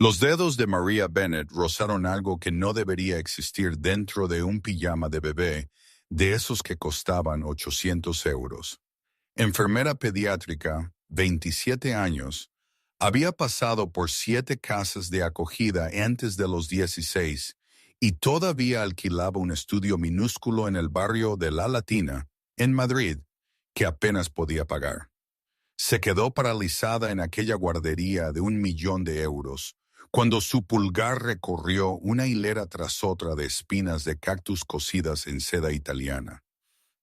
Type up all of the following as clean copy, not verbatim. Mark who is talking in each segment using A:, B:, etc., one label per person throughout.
A: Los dedos de Maria Bennett rozaron algo que no debería existir dentro de un pijama de bebé, de esos que costaban 800 euros. Enfermera pediátrica, 27 años, había pasado por 7 casas de acogida antes de los 16 y todavía alquilaba un estudio minúsculo en el barrio de La Latina, en Madrid, que apenas podía pagar. Se quedó paralizada en aquella guardería de 1.000.000 de euros, cuando su pulgar recorrió una hilera tras otra de espinas de cactus cocidas en seda italiana,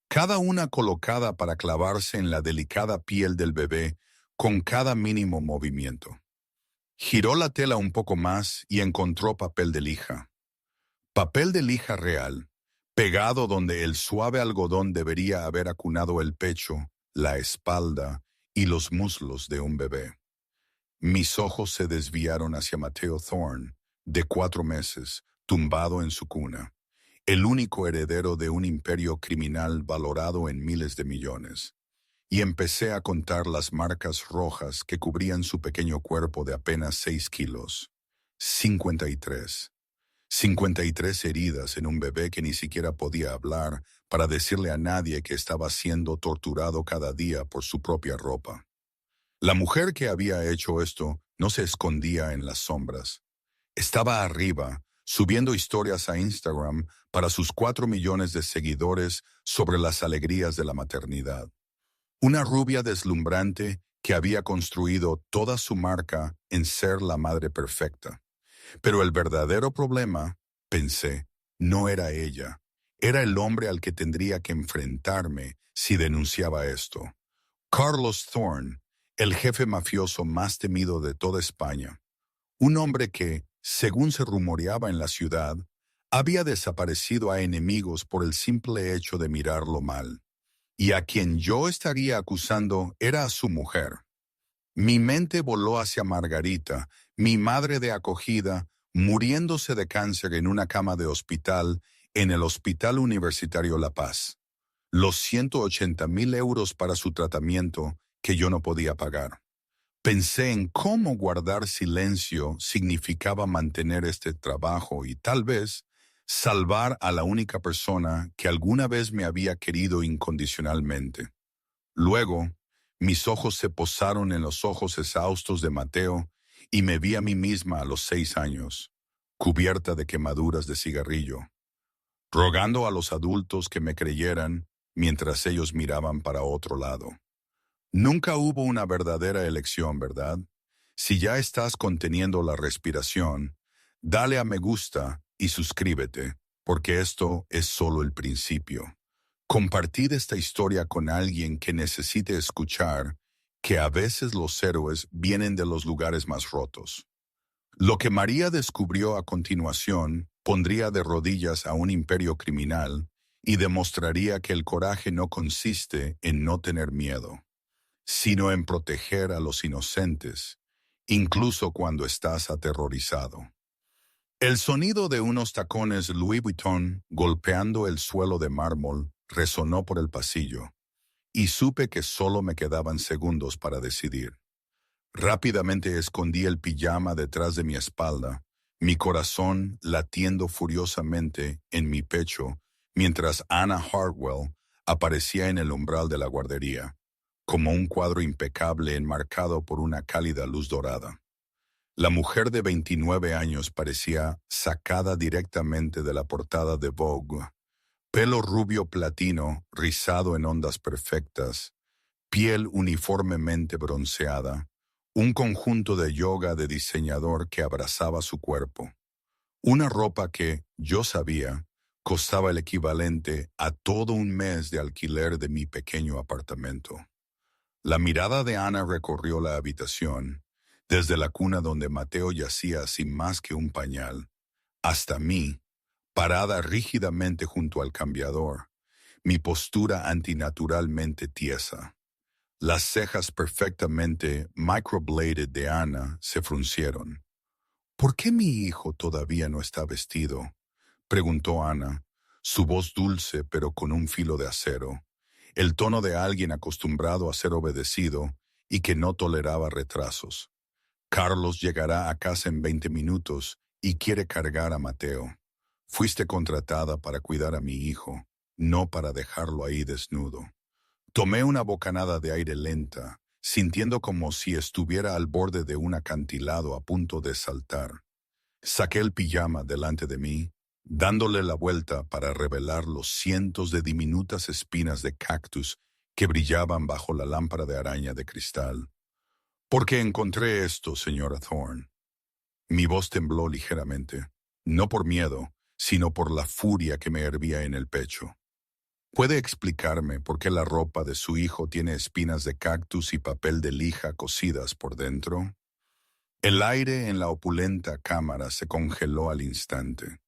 A: cada una colocada para clavarse en la delicada piel del bebé con cada mínimo movimiento. Giró la tela un poco más y encontró papel de lija. Papel de lija real, pegado donde el suave algodón debería haber acunado el pecho, la espalda y los muslos de un bebé. Mis ojos se desviaron hacia Mateo Thorne, de 4 meses, tumbado en su cuna, el único heredero de un imperio criminal valorado en miles de millones, y empecé a contar las marcas rojas que cubrían su pequeño cuerpo de apenas 6 kilos. 53. 53 heridas en un bebé que ni siquiera podía hablar para decirle a nadie que estaba siendo torturado cada día por su propia ropa. La mujer que había hecho esto no se escondía en las sombras. Estaba arriba, subiendo historias a Instagram para sus 4 millones de seguidores sobre las alegrías de la maternidad. Una rubia deslumbrante que había construido toda su marca en ser la madre perfecta. Pero el verdadero problema, pensé, no era ella. Era el hombre al que tendría que enfrentarme si denunciaba esto. Carlos Thorne, el jefe mafioso más temido de toda España. Un hombre que, según se rumoreaba en la ciudad, había desaparecido a enemigos por el simple hecho de mirarlo mal. Y a quien yo estaría acusando era a su mujer. Mi mente voló hacia Margarita, mi madre de acogida, muriéndose de cáncer en una cama de hospital en el Hospital Universitario La Paz. Los 180.000 euros para su tratamiento que yo no podía pagar. Pensé en cómo guardar silencio significaba mantener este trabajo y tal vez salvar a la única persona que alguna vez me había querido incondicionalmente. Luego, mis ojos se posaron en los ojos exhaustos de Mateo y me vi a mí misma a los 6 años, cubierta de quemaduras de cigarrillo, rogando a los adultos que me creyeran mientras ellos miraban para otro lado. Nunca hubo una verdadera elección, ¿verdad? Si ya estás conteniendo la respiración, dale a me gusta y suscríbete, porque esto es solo el principio. Compartid esta historia con alguien que necesite escuchar que a veces los héroes vienen de los lugares más rotos. Lo que María descubrió a continuación pondría de rodillas a un imperio criminal y demostraría que el coraje no consiste en no tener miedo, sino en proteger a los inocentes, incluso cuando estás aterrorizado. El sonido de unos tacones Louis Vuitton golpeando el suelo de mármol resonó por el pasillo, y supe que solo me quedaban segundos para decidir. Rápidamente escondí el pijama detrás de mi espalda, mi corazón latiendo furiosamente en mi pecho, mientras Anna Hartwell aparecía en el umbral de la guardería, como un cuadro impecable enmarcado por una cálida luz dorada. La mujer de 29 años parecía sacada directamente de la portada de Vogue. Pelo rubio platino, rizado en ondas perfectas, piel uniformemente bronceada, un conjunto de yoga de diseñador que abrazaba su cuerpo. Una ropa que, yo sabía, costaba el equivalente a todo un mes de alquiler de mi pequeño apartamento. La mirada de Ana recorrió la habitación, desde la cuna donde Mateo yacía sin más que un pañal, hasta mí, parada rígidamente junto al cambiador, mi postura antinaturalmente tiesa. Las cejas perfectamente microbladed de Ana se fruncieron. ¿Por qué mi hijo todavía no está vestido?, preguntó Ana, su voz dulce pero con un filo de acero, el tono de alguien acostumbrado a ser obedecido y que no toleraba retrasos. Carlos llegará a casa en 20 minutos y quiere cargar a Mateo. Fuiste contratada para cuidar a mi hijo, no para dejarlo ahí desnudo. Tomé una bocanada de aire lenta, sintiendo como si estuviera al borde de un acantilado a punto de saltar. Saqué el pijama delante de mí, dándole la vuelta para revelar los cientos de diminutas espinas de cactus que brillaban bajo la lámpara de araña de cristal. Porque encontré esto, señora Thorne. Mi voz tembló ligeramente, no por miedo, sino por la furia que me hervía en el pecho. ¿Puede explicarme por qué la ropa de su hijo tiene espinas de cactus y papel de lija cosidas por dentro? El aire en la opulenta cámara se congeló al instante.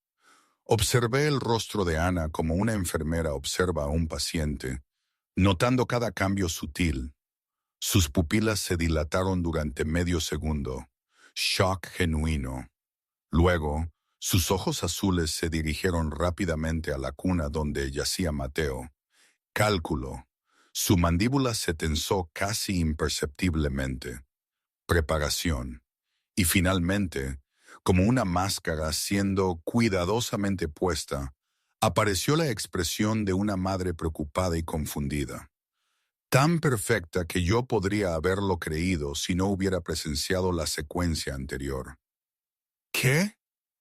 A: Observé el rostro de Ana como una enfermera observa a un paciente, notando cada cambio sutil. Sus pupilas se dilataron durante medio segundo. Shock genuino. Luego, sus ojos azules se dirigieron rápidamente a la cuna donde yacía Mateo. Cálculo. Su mandíbula se tensó casi imperceptiblemente. Preparación. Y finalmente, como una máscara siendo cuidadosamente puesta, apareció la expresión de una madre preocupada y confundida. Tan perfecta que yo podría haberlo creído si no hubiera presenciado la secuencia anterior. ¿Qué?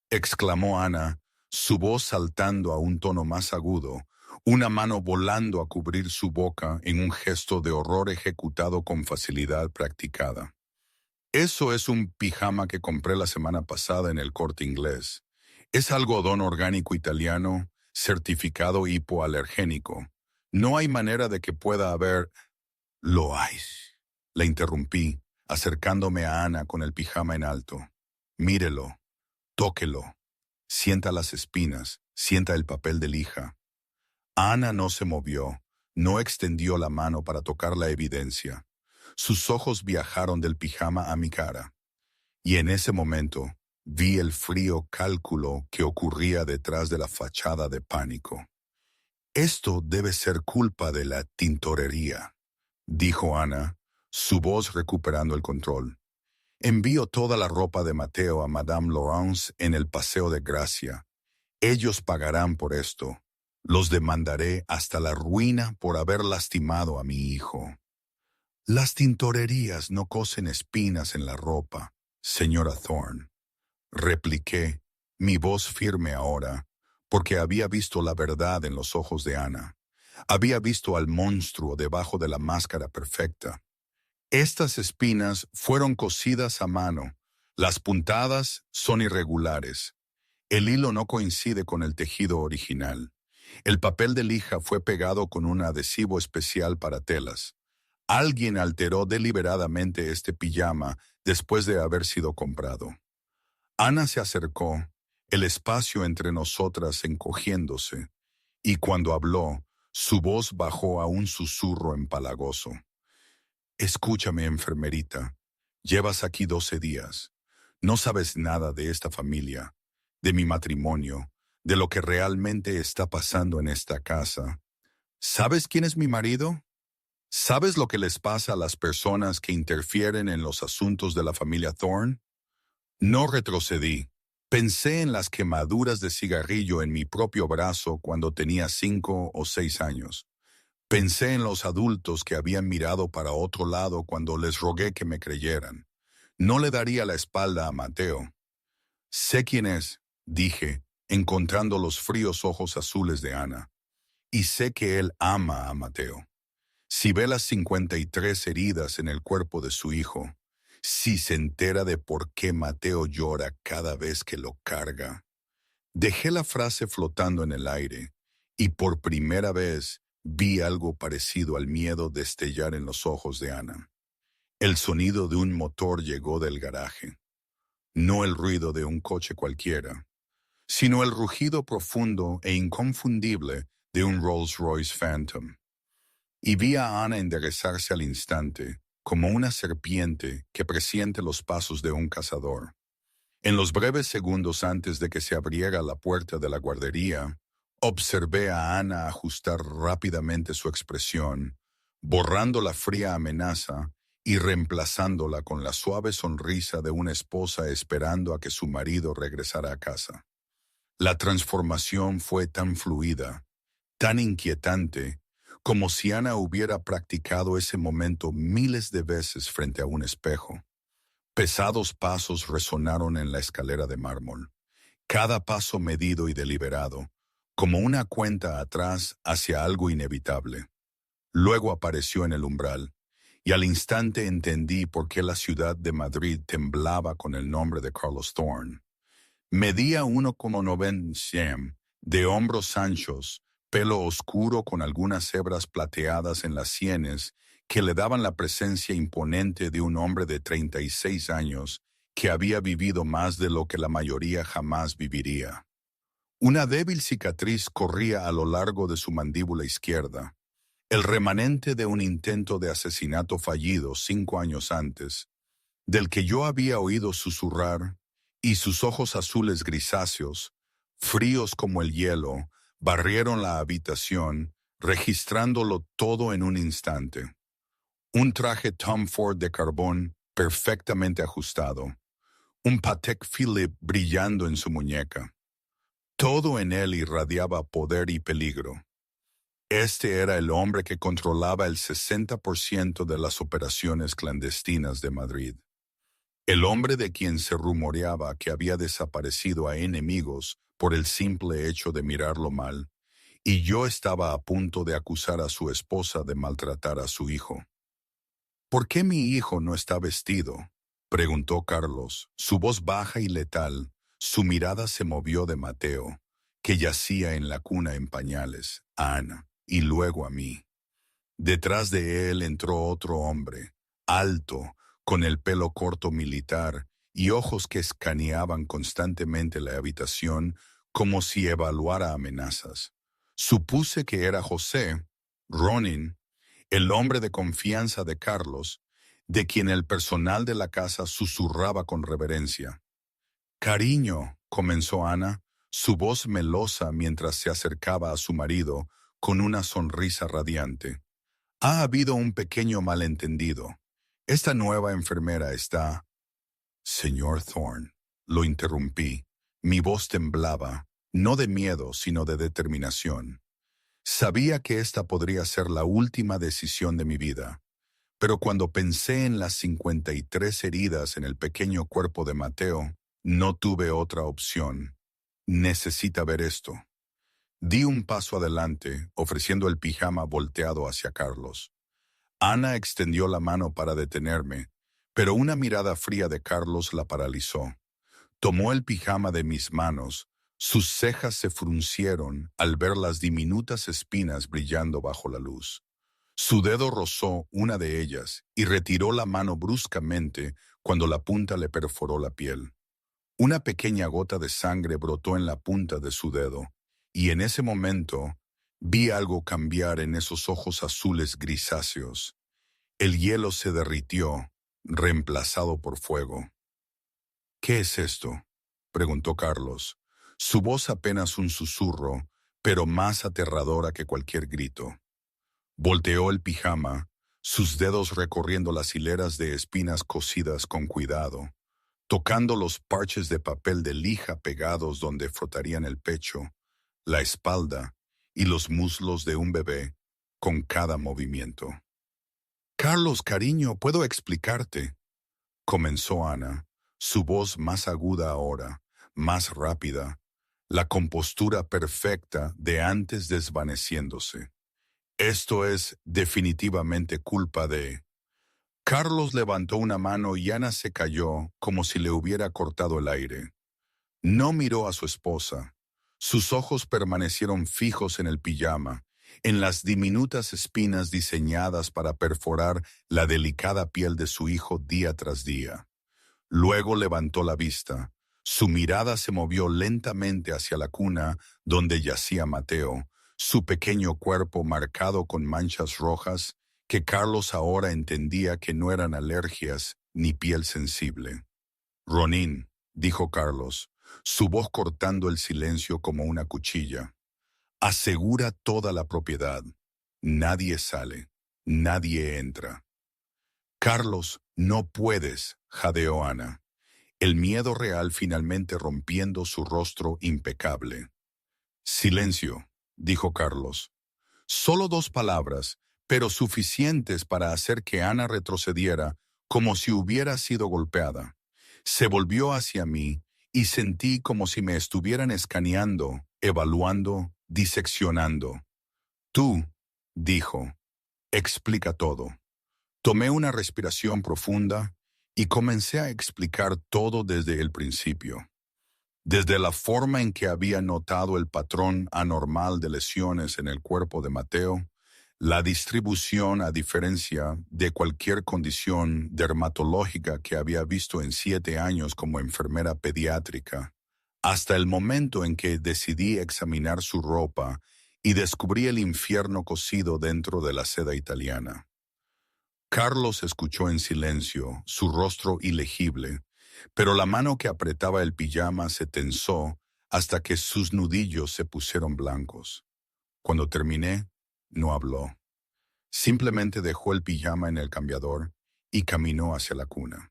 A: Exclamó Ana, su voz saltando a un tono más agudo, una mano volando a cubrir su boca en un gesto de horror ejecutado con facilidad practicada. Eso es un pijama que compré la semana pasada en el Corte Inglés. Es algodón orgánico italiano, certificado hipoalergénico. No hay manera de que pueda haber... Lo hay. La interrumpí, acercándome a Ana con el pijama en alto. Mírelo, tóquelo, sienta las espinas, sienta el papel de lija. Ana no se movió, no extendió la mano para tocar la evidencia. Sus ojos viajaron del pijama a mi cara. Y en ese momento vi el frío cálculo que ocurría detrás de la fachada de pánico. Esto debe ser culpa de la tintorería, dijo Ana, su voz recuperando el control. Envío toda la ropa de Mateo a Madame Laurence en el Paseo de Gracia. Ellos pagarán por esto. Los demandaré hasta la ruina por haber lastimado a mi hijo. Las tintorerías no cosen espinas en la ropa, señora Thorne. Repliqué, mi voz firme ahora, porque había visto la verdad en los ojos de Ana. Había visto al monstruo debajo de la máscara perfecta. Estas espinas fueron cosidas a mano. Las puntadas son irregulares. El hilo no coincide con el tejido original. El papel de lija fue pegado con un adhesivo especial para telas. Alguien alteró deliberadamente este pijama después de haber sido comprado. Ana se acercó, el espacio entre nosotras encogiéndose, y cuando habló, su voz bajó a un susurro empalagoso. Escúchame, enfermerita. Llevas aquí 12 días. No sabes nada de esta familia, de mi matrimonio, de lo que realmente está pasando en esta casa. ¿Sabes quién es mi marido? ¿Sabes lo que les pasa a las personas que interfieren en los asuntos de la familia Thorne? No retrocedí. Pensé en las quemaduras de cigarrillo en mi propio brazo cuando tenía 5 o 6 años. Pensé en los adultos que habían mirado para otro lado cuando les rogué que me creyeran. No le daría la espalda a Mateo. Sé quién es, dije, encontrando los fríos ojos azules de Ana. Y sé que él ama a Mateo. Si ve las 53 heridas en el cuerpo de su hijo, si se entera de por qué Mateo llora cada vez que lo carga. Dejé la frase flotando en el aire, y por primera vez vi algo parecido al miedo destellar en los ojos de Ana. El sonido de un motor llegó del garaje. No el ruido de un coche cualquiera, sino el rugido profundo e inconfundible de un Rolls-Royce Phantom. Y vi a Ana enderezarse al instante, como una serpiente que presiente los pasos de un cazador. En los breves segundos antes de que se abriera la puerta de la guardería, observé a Ana ajustar rápidamente su expresión, borrando la fría amenaza y reemplazándola con la suave sonrisa de una esposa esperando a que su marido regresara a casa. La transformación fue tan fluida, tan inquietante, como si Ana hubiera practicado ese momento miles de veces frente a un espejo. Pesados pasos resonaron en la escalera de mármol, cada paso medido y deliberado, como una cuenta atrás hacia algo inevitable. Luego apareció en el umbral, y al instante entendí por qué la ciudad de Madrid temblaba con el nombre de Carlos Thorne. Medía 1,90 cm, de hombros anchos, pelo oscuro con algunas hebras plateadas en las sienes que le daban la presencia imponente de un hombre de 36 años que había vivido más de lo que la mayoría jamás viviría. Una débil cicatriz corría a lo largo de su mandíbula izquierda, el remanente de un intento de asesinato fallido 5 años antes, del que yo había oído susurrar, y sus ojos azules grisáceos, fríos como el hielo, barrieron la habitación, registrándolo todo en un instante. Un traje Tom Ford de carbón perfectamente ajustado, un Patek Philippe brillando en su muñeca. Todo en él irradiaba poder y peligro. Este era el hombre que controlaba el 60% de las operaciones clandestinas de Madrid. El hombre de quien se rumoreaba que había desaparecido a enemigos por el simple hecho de mirarlo mal, y yo estaba a punto de acusar a su esposa de maltratar a su hijo. ¿Por qué mi hijo no está vestido?, preguntó Carlos, su voz baja y letal. Su mirada se movió de Mateo, que yacía en la cuna en pañales, a Ana, y luego a mí. Detrás de él entró otro hombre, alto, con el pelo corto militar y ojos que escaneaban constantemente la habitación como si evaluara amenazas. Supuse que era José, Ronin, el hombre de confianza de Carlos, de quien el personal de la casa susurraba con reverencia. «Cariño», comenzó Ana, su voz melosa mientras se acercaba a su marido con una sonrisa radiante. «Ha habido un pequeño malentendido. Esta nueva enfermera está...» «Señor Thorne», lo interrumpí. Mi voz temblaba, no de miedo, sino de determinación. Sabía que esta podría ser la última decisión de mi vida, pero cuando pensé en las 53 heridas en el pequeño cuerpo de Mateo, no tuve otra opción. «Necesita ver esto». Di un paso adelante, ofreciendo el pijama volteado hacia Carlos. Ana extendió la mano para detenerme, pero una mirada fría de Carlos la paralizó. Tomó el pijama de mis manos, sus cejas se fruncieron al ver las diminutas espinas brillando bajo la luz. Su dedo rozó una de ellas y retiró la mano bruscamente cuando la punta le perforó la piel. Una pequeña gota de sangre brotó en la punta de su dedo, y en ese momento vi algo cambiar en esos ojos azules grisáceos. El hielo se derritió, reemplazado por fuego. «¿Qué es esto?», preguntó Carlos, su voz apenas un susurro, pero más aterradora que cualquier grito. Volteó el pijama, sus dedos recorriendo las hileras de espinas cosidas con cuidado, tocando los parches de papel de lija pegados donde frotarían el pecho, la espalda y los muslos de un bebé con cada movimiento. «Carlos, cariño, ¿puedo explicarte?», comenzó Ana, su voz más aguda ahora, más rápida, la compostura perfecta de antes desvaneciéndose. «Esto es definitivamente culpa de...». Carlos levantó una mano y Ana se cayó como si le hubiera cortado el aire. No miró a su esposa. Sus ojos permanecieron fijos en el pijama, en las diminutas espinas diseñadas para perforar la delicada piel de su hijo día tras día. Luego levantó la vista. Su mirada se movió lentamente hacia la cuna donde yacía Mateo, su pequeño cuerpo marcado con manchas rojas que Carlos ahora entendía que no eran alergias ni piel sensible. «Ronin», dijo Carlos, su voz cortando el silencio como una cuchilla, «asegura toda la propiedad. Nadie sale, nadie entra». Carlos, no puedes, jadeó Ana, el miedo real finalmente rompiendo su rostro impecable. Silencio, dijo Carlos. Solo 2 palabras, pero suficientes para hacer que Ana retrocediera como si hubiera sido golpeada. Se volvió hacia mí y sentí como si me estuvieran escaneando, evaluando, diseccionando. Tú, dijo, explica todo. Tomé una respiración profunda y comencé a explicar todo desde el principio. Desde la forma en que había notado el patrón anormal de lesiones en el cuerpo de Mateo, la distribución a diferencia de cualquier condición dermatológica que había visto en 7 años como enfermera pediátrica, hasta el momento en que decidí examinar su ropa y descubrí el infierno cosido dentro de la seda italiana. Carlos escuchó en silencio, su rostro ilegible, pero la mano que apretaba el pijama se tensó hasta que sus nudillos se pusieron blancos. Cuando terminé, no habló. Simplemente dejó el pijama en el cambiador y caminó hacia la cuna.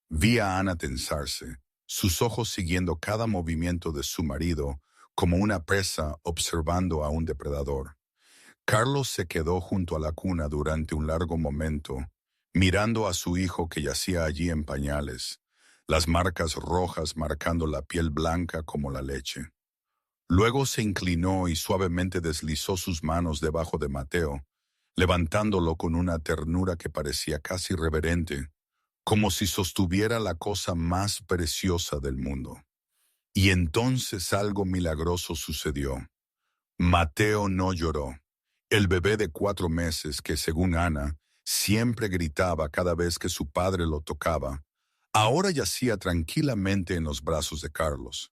A: Vi a Ana tensarse, sus ojos siguiendo cada movimiento de su marido como una presa observando a un depredador. Carlos se quedó junto a la cuna durante un largo momento, mirando a su hijo que yacía allí en pañales, las marcas rojas marcando la piel blanca como la leche. Luego se inclinó y suavemente deslizó sus manos debajo de Mateo, levantándolo con una ternura que parecía casi reverente, como si sostuviera la cosa más preciosa del mundo. Y entonces algo milagroso sucedió. Mateo no lloró. El bebé de 4 meses que, según Ana, siempre gritaba cada vez que su padre lo tocaba, ahora yacía tranquilamente en los brazos de Carlos.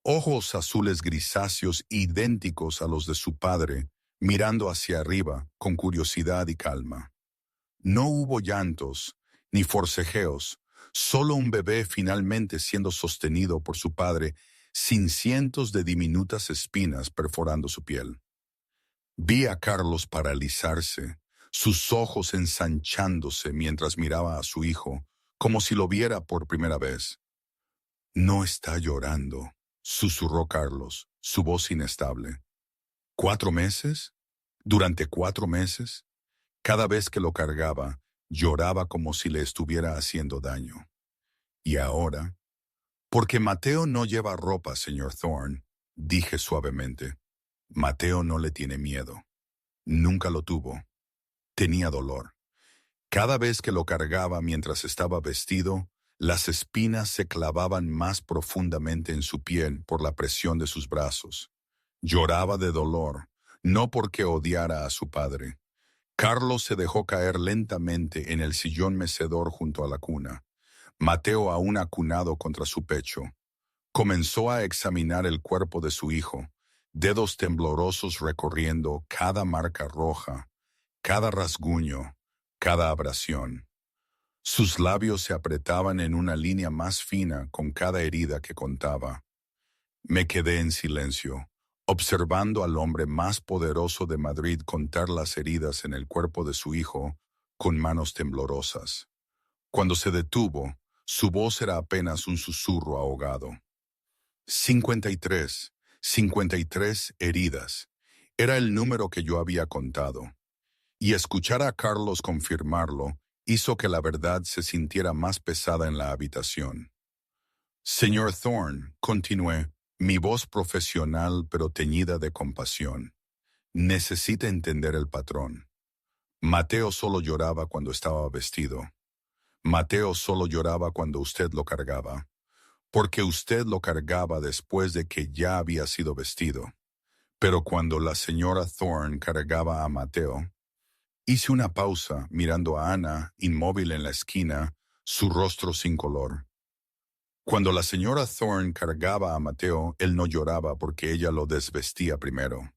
A: Ojos azules grisáceos idénticos a los de su padre, mirando hacia arriba con curiosidad y calma. No hubo llantos, ni forcejeos, solo un bebé finalmente siendo sostenido por su padre sin cientos de diminutas espinas perforando su piel. Vi a Carlos paralizarse, sus ojos ensanchándose mientras miraba a su hijo, como si lo viera por primera vez. No está llorando, susurró Carlos, su voz inestable. ¿4 meses? ¿Durante 4 meses? Cada vez que lo cargaba, lloraba como si le estuviera haciendo daño. Y ahora, porque Mateo no lleva ropa, señor Thorne, dije suavemente. Mateo no le tiene miedo. Nunca lo tuvo. Tenía dolor. Cada vez que lo cargaba mientras estaba vestido, las espinas se clavaban más profundamente en su piel por la presión de sus brazos. Lloraba de dolor, no porque odiara a su padre. Carlos se dejó caer lentamente en el sillón mecedor junto a la cuna. Mateo aún acunado contra su pecho. Comenzó a examinar el cuerpo de su hijo, dedos temblorosos recorriendo cada marca roja, cada rasguño, cada abrasión. Sus labios se apretaban en una línea más fina con cada herida que contaba. Me quedé en silencio, observando al hombre más poderoso de Madrid contar las heridas en el cuerpo de su hijo con manos temblorosas. Cuando se detuvo, su voz era apenas un susurro ahogado. 53, 53 heridas. Era el número que yo había contado. Y escuchar a Carlos confirmarlo hizo que la verdad se sintiera más pesada en la habitación. Señor Thorne, continué, mi voz profesional pero teñida de compasión. Necesita entender el patrón. Mateo solo lloraba cuando estaba vestido. Mateo solo lloraba cuando usted lo cargaba, porque usted lo cargaba después de que ya había sido vestido. Pero cuando la señora Thorne cargaba a Mateo, hice una pausa mirando a Ana, inmóvil en la esquina, su rostro sin color. Cuando la señora Thorne cargaba a Mateo, él no lloraba porque ella lo desvestía primero.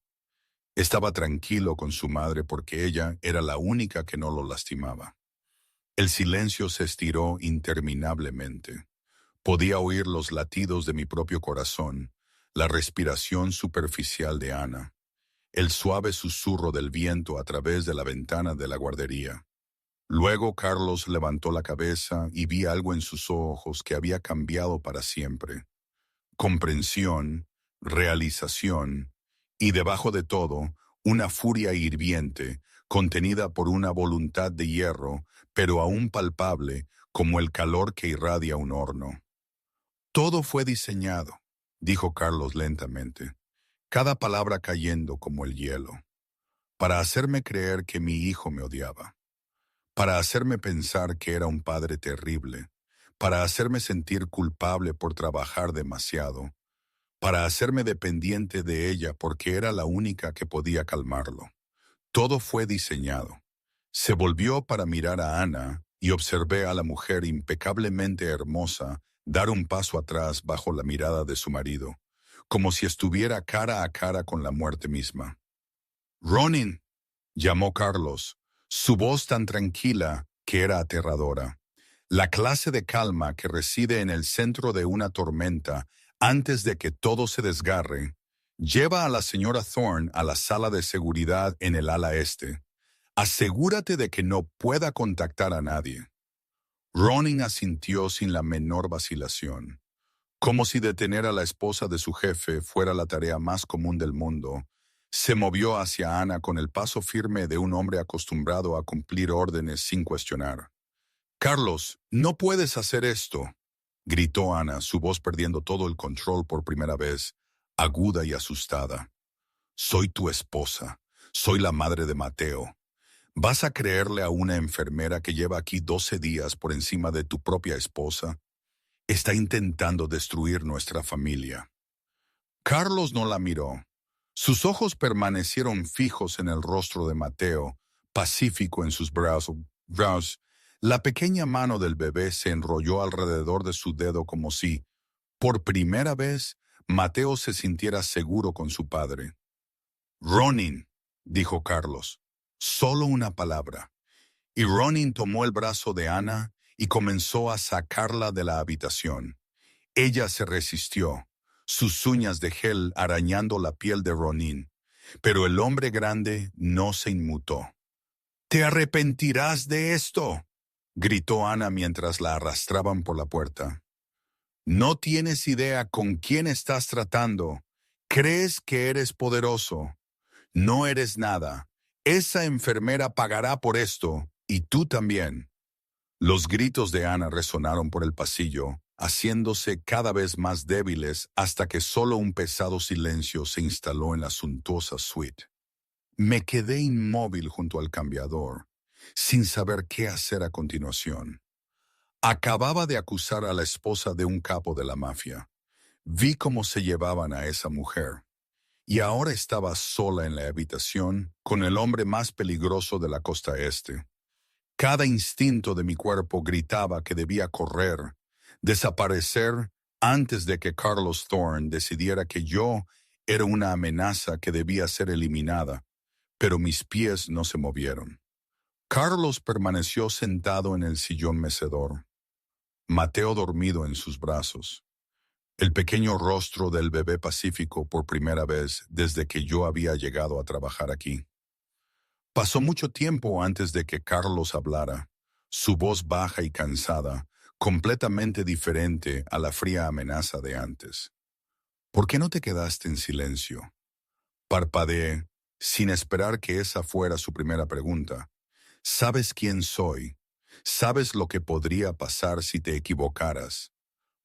A: Estaba tranquilo con su madre porque ella era la única que no lo lastimaba. El silencio se estiró interminablemente. Podía oír los latidos de mi propio corazón, la respiración superficial de Ana, el suave susurro del viento a través de la ventana de la guardería. Luego Carlos levantó la cabeza y vi algo en sus ojos que había cambiado para siempre. Comprensión, realización y debajo de todo, una furia hirviente, contenida por una voluntad de hierro, pero aún palpable como el calor que irradia un horno. Todo fue diseñado, dijo Carlos lentamente, cada palabra cayendo como el hielo, para hacerme creer que mi hijo me odiaba, para hacerme pensar que era un padre terrible, para hacerme sentir culpable por trabajar demasiado, para hacerme dependiente de ella porque era la única que podía calmarlo. Todo fue diseñado. Se volvió para mirar a Ana y observé a la mujer impecablemente hermosa dar un paso atrás bajo la mirada de su marido, como si estuviera cara a cara con la muerte misma. «Ronin», llamó Carlos, su voz tan tranquila que era aterradora. La clase de calma que reside en el centro de una tormenta antes de que todo se desgarre. Lleva a la señora Thorne a la sala de seguridad en el ala este. Asegúrate de que no pueda contactar a nadie. Ronin asintió sin la menor vacilación. Como si detener a la esposa de su jefe fuera la tarea más común del mundo, se movió hacia Ana con el paso firme de un hombre acostumbrado a cumplir órdenes sin cuestionar. «Carlos, no puedes hacer esto», gritó Ana, su voz perdiendo todo el control por primera vez, aguda y asustada. «Soy tu esposa, soy la madre de Mateo. ¿Vas a creerle a una enfermera que lleva aquí 12 días por encima de tu propia esposa? Está intentando destruir nuestra familia». Carlos no la miró. Sus ojos permanecieron fijos en el rostro de Mateo, pacífico en sus brazos. La pequeña mano del bebé se enrolló alrededor de su dedo como si, por primera vez, Mateo se sintiera seguro con su padre. «Ronin», dijo Carlos, «solo una palabra». Y Ronin tomó el brazo de Ana y comenzó a sacarla de la habitación. Ella se resistió, sus uñas de gel arañando la piel de Ronin, pero el hombre grande no se inmutó. «¡Te arrepentirás de esto!», gritó Ana mientras la arrastraban por la puerta. «No tienes idea con quién estás tratando. Crees que eres poderoso. No eres nada. Esa enfermera pagará por esto, y tú también». Los gritos de Ana resonaron por el pasillo, haciéndose cada vez más débiles hasta que solo un pesado silencio se instaló en la suntuosa suite. Me quedé inmóvil junto al cambiador, sin saber qué hacer a continuación. Acababa de acusar a la esposa de un capo de la mafia. Vi cómo se llevaban a esa mujer. Y ahora estaba sola en la habitación con el hombre más peligroso de la costa este. Cada instinto de mi cuerpo gritaba que debía correr, desaparecer antes de que Carlos Thorne decidiera que yo era una amenaza que debía ser eliminada, pero mis pies no se movieron. Carlos permaneció sentado en el sillón mecedor, Mateo dormido en sus brazos, el pequeño rostro del bebé pacífico por primera vez desde que yo había llegado a trabajar aquí. Pasó mucho tiempo antes de que Carlos hablara, su voz baja y cansada, completamente diferente a la fría amenaza de antes. «¿Por qué no te quedaste en silencio?». Parpadeé, sin esperar que esa fuera su primera pregunta. «¿Sabes quién soy? ¿Sabes lo que podría pasar si te equivocaras?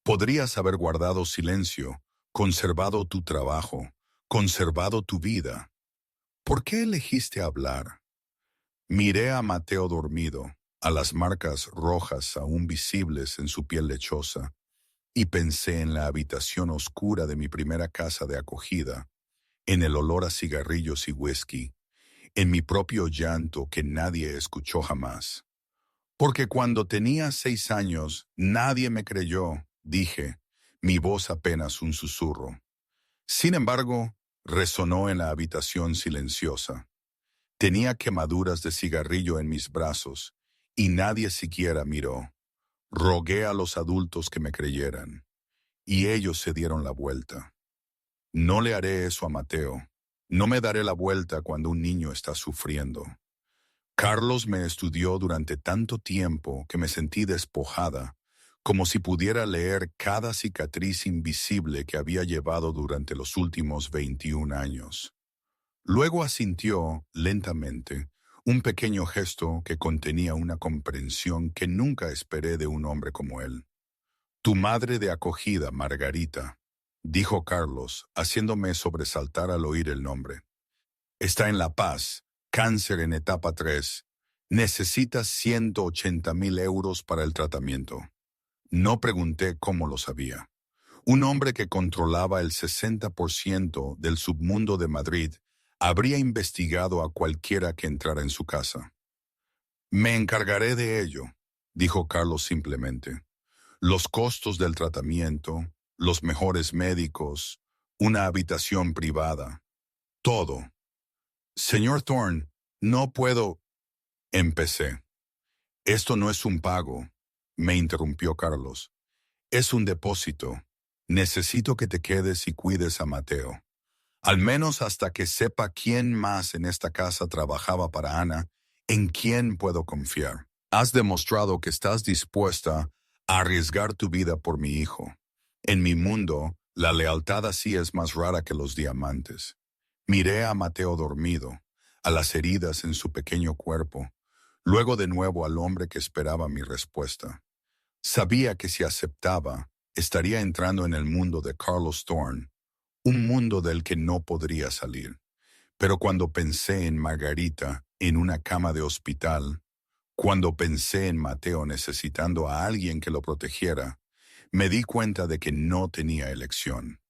A: Podrías haber guardado silencio, conservado tu trabajo, conservado tu vida. ¿Por qué elegiste hablar?». Miré a Mateo dormido, a las marcas rojas aún visibles en su piel lechosa, y pensé en la habitación oscura de mi primera casa de acogida, en el olor a cigarrillos y whisky, en mi propio llanto que nadie escuchó jamás. Porque cuando tenía 6 años, nadie me creyó, dije, mi voz apenas un susurro. Sin embargo, resonó en la habitación silenciosa. Tenía quemaduras de cigarrillo en mis brazos, y nadie siquiera miró. Rogué a los adultos que me creyeran, y ellos se dieron la vuelta. No le haré eso a Mateo. No me daré la vuelta cuando un niño está sufriendo. Carlos me estudió durante tanto tiempo que me sentí despojada, como si pudiera leer cada cicatriz invisible que había llevado durante los últimos 21 años. Luego asintió lentamente, un pequeño gesto que contenía una comprensión que nunca esperé de un hombre como él. Tu madre de acogida, Margarita, dijo Carlos, haciéndome sobresaltar al oír el nombre. Está en La Paz, cáncer en etapa 3. Necesita 180.000 euros para el tratamiento. No pregunté cómo lo sabía. Un hombre que controlaba el 60% del submundo de Madrid habría investigado a cualquiera que entrara en su casa. Me encargaré de ello, dijo Carlos simplemente. Los costos del tratamiento, los mejores médicos, una habitación privada, todo. Señor Thorne, no puedo. Empecé. Esto no es un pago, me interrumpió Carlos. Es un depósito. Necesito que te quedes y cuides a Mateo. Al menos hasta que sepa quién más en esta casa trabajaba para Ana, en quién puedo confiar. Has demostrado que estás dispuesta a arriesgar tu vida por mi hijo. En mi mundo, la lealtad así es más rara que los diamantes. Miré a Mateo dormido, a las heridas en su pequeño cuerpo, luego de nuevo al hombre que esperaba mi respuesta. Sabía que si aceptaba, estaría entrando en el mundo de Carlos Thorne, un mundo del que no podría salir. Pero cuando pensé en Margarita en una cama de hospital, cuando pensé en Mateo necesitando a alguien que lo protegiera, me di cuenta de que no tenía elección.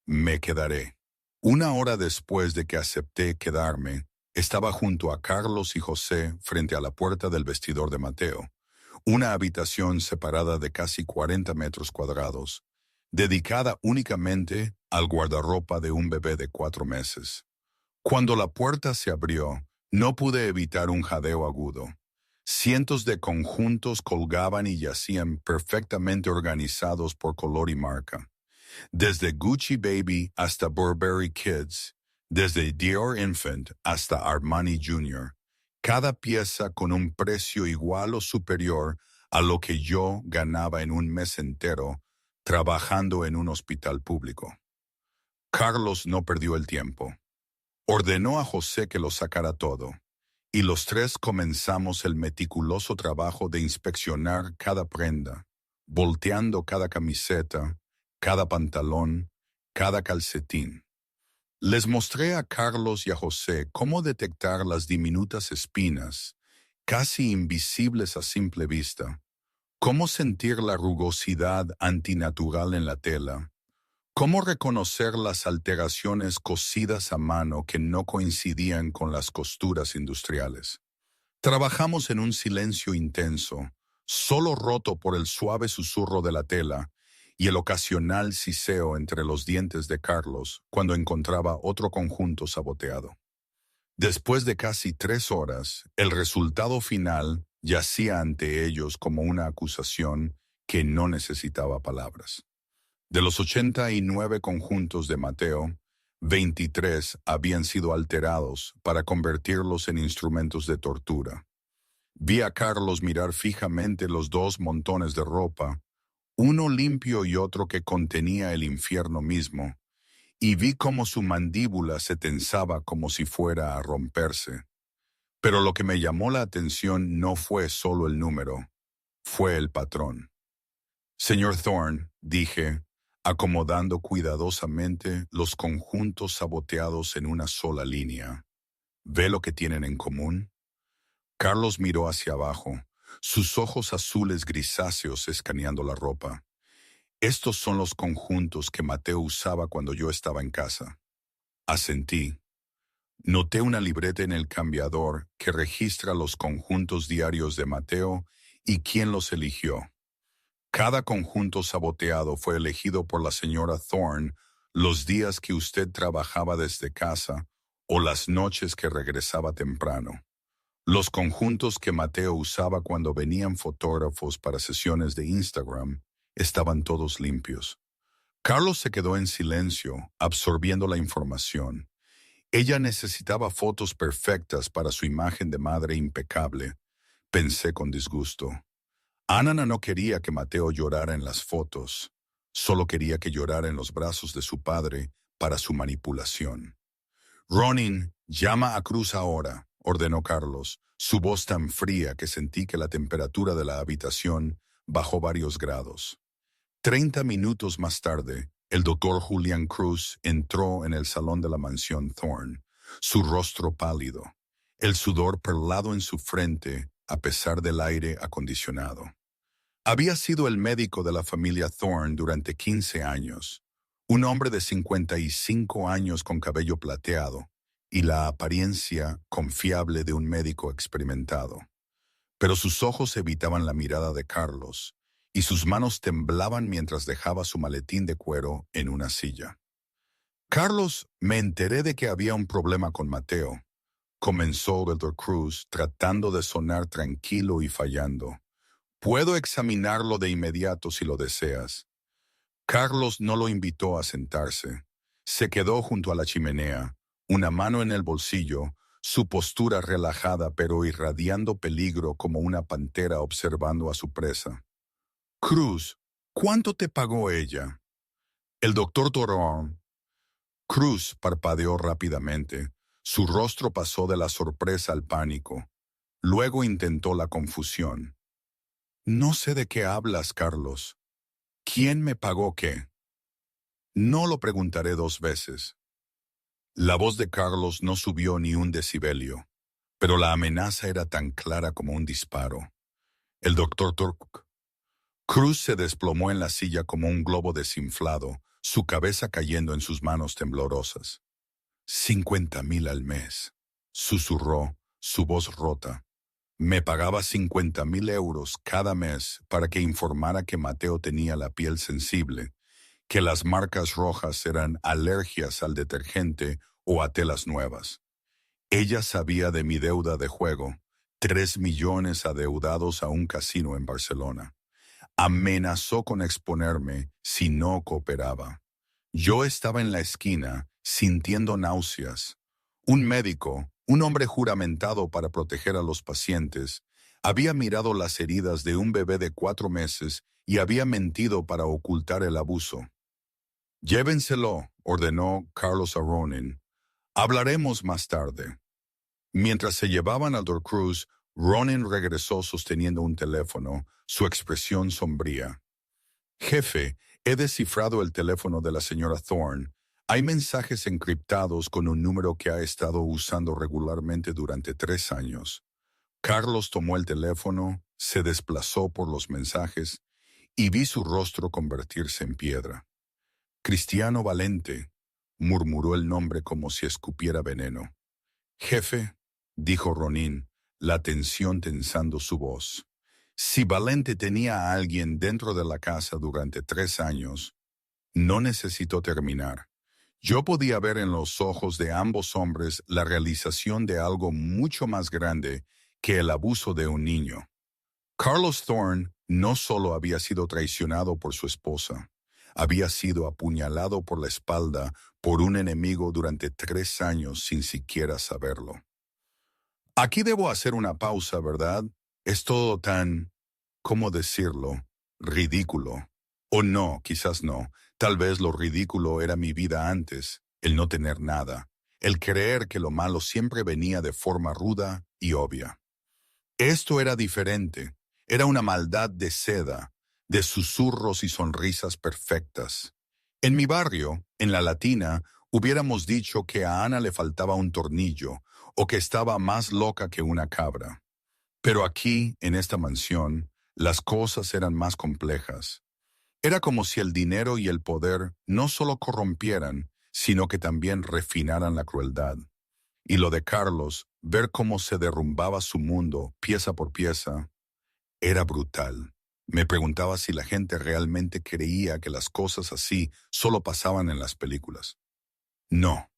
A: Me quedaré. Una hora después de que acepté quedarme, estaba junto a Carlos y José frente a la puerta del vestidor de Mateo, una habitación separada de casi 40 metros cuadrados, dedicada únicamente al guardarropa de un bebé de 4 meses. Cuando la puerta se abrió, no pude evitar un jadeo agudo. Cientos de conjuntos colgaban y yacían perfectamente organizados por color y marca. Desde Gucci Baby hasta Burberry Kids, desde Dior Infant hasta Armani Jr., cada pieza con un precio igual o superior a lo que yo ganaba en un mes entero trabajando en un hospital público. Carlos no perdió el tiempo. Ordenó a José que lo sacara todo, y los tres comenzamos el meticuloso trabajo de inspeccionar cada prenda, volteando cada camiseta, cada pantalón, cada calcetín. Les mostré a Carlos y a José cómo detectar las diminutas espinas, casi invisibles a simple vista, cómo sentir la rugosidad antinatural en la tela, cómo reconocer las alteraciones cosidas a mano que no coincidían con las costuras industriales. Trabajamos en un silencio intenso, solo roto por el suave susurro de la tela y el ocasional siseo entre los dientes de Carlos cuando encontraba otro conjunto saboteado. Después de casi 3 horas, el resultado final yacía ante ellos como una acusación que no necesitaba palabras. De los 89 conjuntos de Mateo, 23 habían sido alterados para convertirlos en instrumentos de tortura. Vi a Carlos mirar fijamente los 2 montones de ropa, uno limpio y otro que contenía el infierno mismo, y vi cómo su mandíbula se tensaba como si fuera a romperse. Pero lo que me llamó la atención no fue solo el número, fue el patrón. Señor Thorne, dije, acomodando cuidadosamente los conjuntos saboteados en una sola línea. ¿Ve lo que tienen en común? Carlos miró hacia abajo, sus ojos azules grisáceos escaneando la ropa. Estos son los conjuntos que Mateo usaba cuando yo estaba en casa. Asentí. Noté una libreta en el cambiador que registra los conjuntos diarios de Mateo y quién los eligió. Cada conjunto saboteado fue elegido por la señora Thorne los días que usted trabajaba desde casa o las noches que regresaba temprano. Los conjuntos que Mateo usaba cuando venían fotógrafos para sesiones de Instagram estaban todos limpios. Carlos se quedó en silencio, absorbiendo la información, Ella necesitaba fotos perfectas para su imagen de madre impecable, pensé con disgusto. Anna no quería que Mateo llorara en las fotos, solo quería que llorara en los brazos de su padre para su manipulación. Ronin, llama a Cruz ahora, ordenó Carlos, su voz tan fría que sentí que la temperatura de la habitación bajó varios grados. 30 minutos más tarde, el doctor Julian Cruz entró en el salón de la mansión Thorne, su rostro pálido, el sudor perlado en su frente a pesar del aire acondicionado. Había sido el médico de la familia Thorne durante 15 años, un hombre de 55 años con cabello plateado y la apariencia confiable de un médico experimentado. Pero sus ojos evitaban la mirada de Carlos y sus manos temblaban mientras dejaba su maletín de cuero en una silla. Carlos, me enteré de que había un problema con Mateo, comenzó el Dr. Cruz tratando de sonar tranquilo y fallando. Puedo examinarlo de inmediato si lo deseas. Carlos no lo invitó a sentarse. Se quedó junto a la chimenea, una mano en el bolsillo, su postura relajada pero irradiando peligro como una pantera observando a su presa. Cruz, ¿cuánto te pagó ella? El doctor Torón. Cruz parpadeó rápidamente. Su rostro pasó de la sorpresa al pánico. Luego intentó la confusión. No sé de qué hablas, Carlos. ¿Quién me pagó qué? No lo preguntaré 2 veces. La voz de Carlos no subió ni un decibelio, pero la amenaza era tan clara como un disparo. El doctor Turk. Cruz se desplomó en la silla como un globo desinflado, su cabeza cayendo en sus manos temblorosas. 50,000 al mes, susurró, su voz rota. Me pagaba 50,000 euros cada mes para que informara que Mateo tenía la piel sensible, que las marcas rojas eran alergias al detergente o a telas nuevas. Ella sabía de mi deuda de juego, 3 millones adeudados a un casino en Barcelona. Amenazó con exponerme si no cooperaba. Yo estaba en la esquina, sintiendo náuseas. Un médico, un hombre juramentado para proteger a los pacientes, había mirado las heridas de un bebé de 4 meses y había mentido para ocultar el abuso. Llévenselo, ordenó Carlos a Ronin. Hablaremos más tarde. Mientras se llevaban a Dr. Cruz, Ronin regresó sosteniendo un teléfono, su expresión sombría. Jefe, he descifrado el teléfono de la señora Thorne. Hay mensajes encriptados con un número que ha estado usando regularmente durante 3 años. Carlos tomó el teléfono, se desplazó por los mensajes y vi su rostro convertirse en piedra. Cristiano Valente, murmuró el nombre como si escupiera veneno. Jefe, dijo Ronin, la tensión tensando su voz. Si Valente tenía a alguien dentro de la casa durante 3 años, no necesitó terminar. Yo podía ver en los ojos de ambos hombres la realización de algo mucho más grande que el abuso de un niño. Carlos Thorne no solo había sido traicionado por su esposa, había sido apuñalado por la espalda por un enemigo durante 3 años sin siquiera saberlo. Aquí debo hacer una pausa, ¿verdad? Es todo tan, ¿cómo decirlo?, ridículo. O no, quizás no. Tal vez lo ridículo era mi vida antes, el no tener nada, el creer que lo malo siempre venía de forma ruda y obvia. Esto era diferente. Era una maldad de seda, de susurros y sonrisas perfectas. En mi barrio, en la Latina, hubiéramos dicho que a Ana le faltaba un tornillo o que estaba más loca que una cabra. Pero aquí, en esta mansión, las cosas eran más complejas. Era como si el dinero y el poder no solo corrompieran, sino que también refinaran la crueldad. Y lo de Carlos, ver cómo se derrumbaba su mundo pieza por pieza, era brutal. Me preguntaba si la gente realmente creía que las cosas así solo pasaban en las películas. No,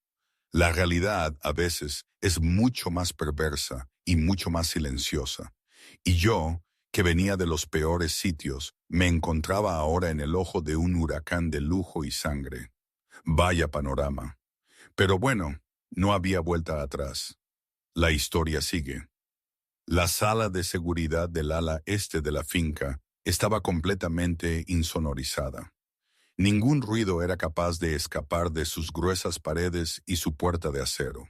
A: la realidad a veces es mucho más perversa y mucho más silenciosa. Y yo, que venía de los peores sitios, me encontraba ahora en el ojo de un huracán de lujo y sangre. Vaya panorama. Pero bueno, No había vuelta atrás. La historia sigue. La sala de seguridad del ala este de la finca estaba completamente insonorizada. Ningún ruido era capaz de escapar de sus gruesas paredes y su puerta de acero.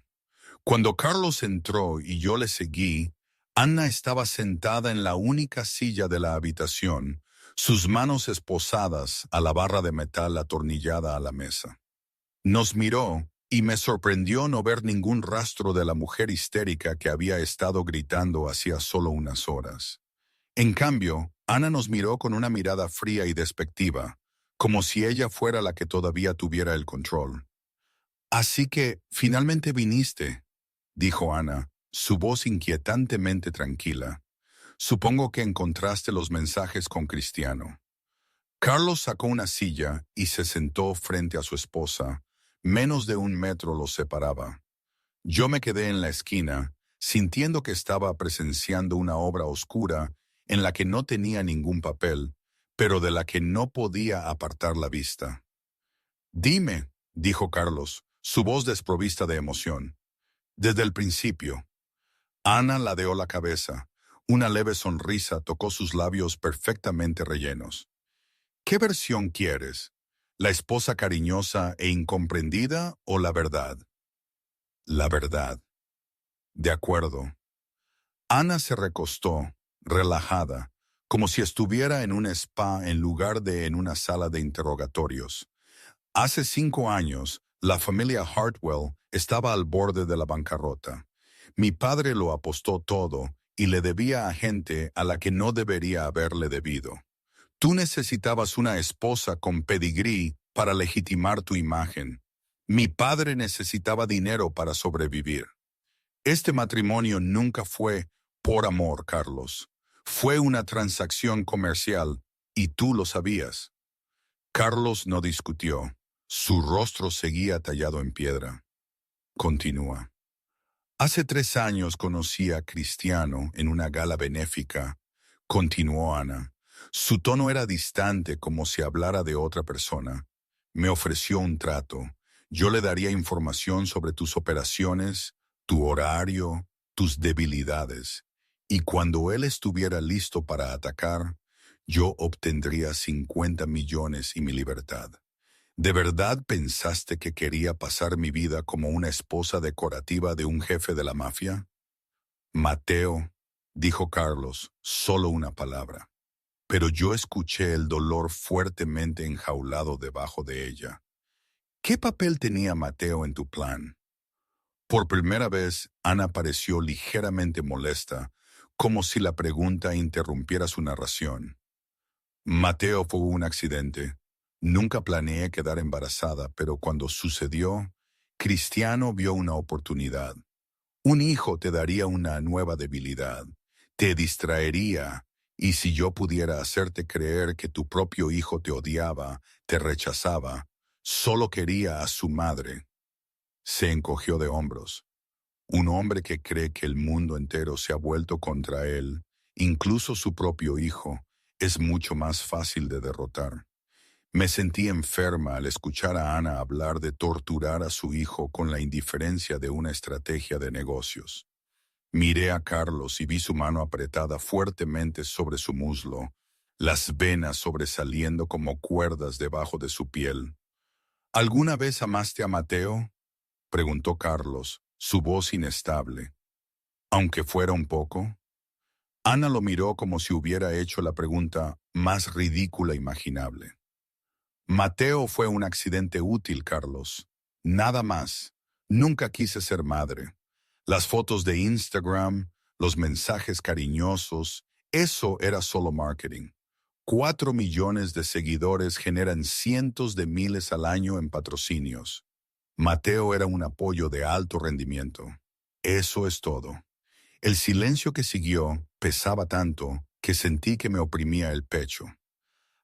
A: Cuando Carlos entró y yo le seguí, Anna estaba sentada en la única silla de la habitación, sus manos esposadas a la barra de metal atornillada a la mesa. Nos miró y me sorprendió no ver ningún rastro de la mujer histérica que había estado gritando hacía solo unas horas. En cambio, Ana nos miró con una mirada fría y despectiva, como si ella fuera la que todavía tuviera el control. «Así que, finalmente viniste», dijo Ana, su voz inquietantemente tranquila. «Supongo que encontraste los mensajes con Cristiano». Carlos sacó una silla y se sentó frente a su esposa. Menos de 1 metro los separaba. Yo me quedé en la esquina, sintiendo que estaba presenciando una obra oscura en la que no tenía ningún papel, pero de la que no podía apartar la vista. «Dime», dijo Carlos, su voz desprovista de emoción. «Desde el principio». Ana ladeó la cabeza. Una leve sonrisa tocó sus labios perfectamente rellenos. «¿Qué versión quieres? ¿La esposa cariñosa e incomprendida o la verdad?» «La verdad». «De acuerdo». Ana se recostó, relajada, como si estuviera en un spa en lugar de en una sala de interrogatorios. Hace 5 años, la familia Hartwell estaba al borde de la bancarrota. Mi padre lo apostó todo y le debía a gente a la que no debería haberle debido. Tú necesitabas una esposa con pedigrí para legitimar tu imagen. Mi padre necesitaba dinero para sobrevivir. Este matrimonio nunca fue por amor, Carlos. Fue una transacción comercial, y tú lo sabías. Carlos no discutió. Su rostro seguía tallado en piedra. Continúa. Hace 3 años conocí a Cristiano en una gala benéfica. Continuó Ana. Su tono era distante, como si hablara de otra persona. Me ofreció un trato. Yo le daría información sobre tus operaciones, tu horario, tus debilidades. Y cuando él estuviera listo para atacar, yo obtendría 50 millones y mi libertad. ¿De verdad pensaste que quería pasar mi vida como una esposa decorativa de un jefe de la mafia? Mateo, dijo Carlos, solo una palabra. Pero yo escuché el dolor fuertemente enjaulado debajo de ella. ¿Qué papel tenía Mateo en tu plan? Por primera vez, Ana pareció ligeramente molesta, como si la pregunta interrumpiera su narración. Mateo fue un accidente. Nunca planeé quedar embarazada, pero cuando sucedió, Cristiano vio una oportunidad. Un hijo te daría una nueva debilidad, te distraería, y si yo pudiera hacerte creer que tu propio hijo te odiaba, te rechazaba, solo quería a su madre. Se encogió de hombros. Un hombre que cree que el mundo entero se ha vuelto contra él, incluso su propio hijo, es mucho más fácil de derrotar. Me sentí enferma al escuchar a Ana hablar de torturar a su hijo con la indiferencia de una estrategia de negocios. Miré a Carlos y vi su mano apretada fuertemente sobre su muslo, las venas sobresaliendo como cuerdas debajo de su piel. ¿Alguna vez amaste a Mateo?, preguntó Carlos, su voz inestable. Aunque fuera un poco. Ana lo miró como si hubiera hecho la pregunta más ridícula imaginable. Mateo fue un accidente útil, Carlos. Nada más. Nunca quise ser madre. Las fotos de Instagram, los mensajes cariñosos, eso era solo marketing. 4 millones de seguidores generan cientos de miles al año en patrocinios. Mateo era un apoyo de alto rendimiento. Eso es todo. El silencio que siguió pesaba tanto que sentí que me oprimía el pecho.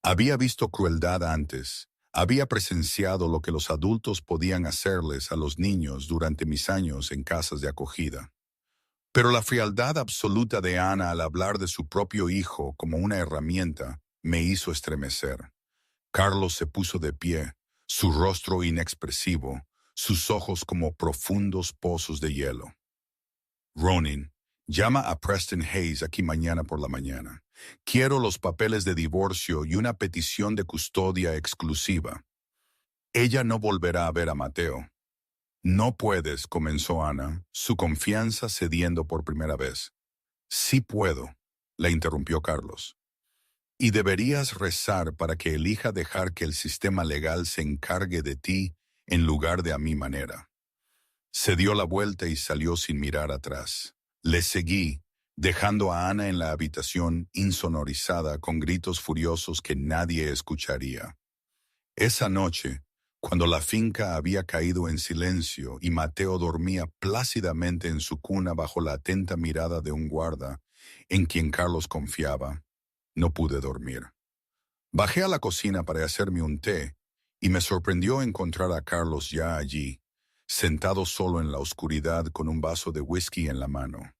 A: Había visto crueldad antes. Había presenciado lo que los adultos podían hacerles a los niños durante mis años en casas de acogida. Pero la frialdad absoluta de Ana al hablar de su propio hijo como una herramienta me hizo estremecer. Carlos se puso de pie, su rostro inexpresivo, sus ojos como profundos pozos de hielo. Ronin, llama a Preston Hayes aquí mañana por la mañana. Quiero los papeles de divorcio y una petición de custodia exclusiva. Ella no volverá a ver a Mateo. No puedes, comenzó Ana, su confianza cediendo por primera vez. Sí puedo, la interrumpió Carlos. Y deberías rezar para que elija dejar que el sistema legal se encargue de ti en lugar de a mi manera. Se dio la vuelta y salió sin mirar atrás. Le seguí, dejando a Ana en la habitación insonorizada con gritos furiosos que nadie escucharía. Esa noche, cuando la finca había caído en silencio y Mateo dormía plácidamente en su cuna bajo la atenta mirada de un guarda, en quien Carlos confiaba, no pude dormir. Bajé a la cocina para hacerme un té y me sorprendió encontrar a Carlos ya allí, sentado solo en la oscuridad con un vaso de whisky en la mano.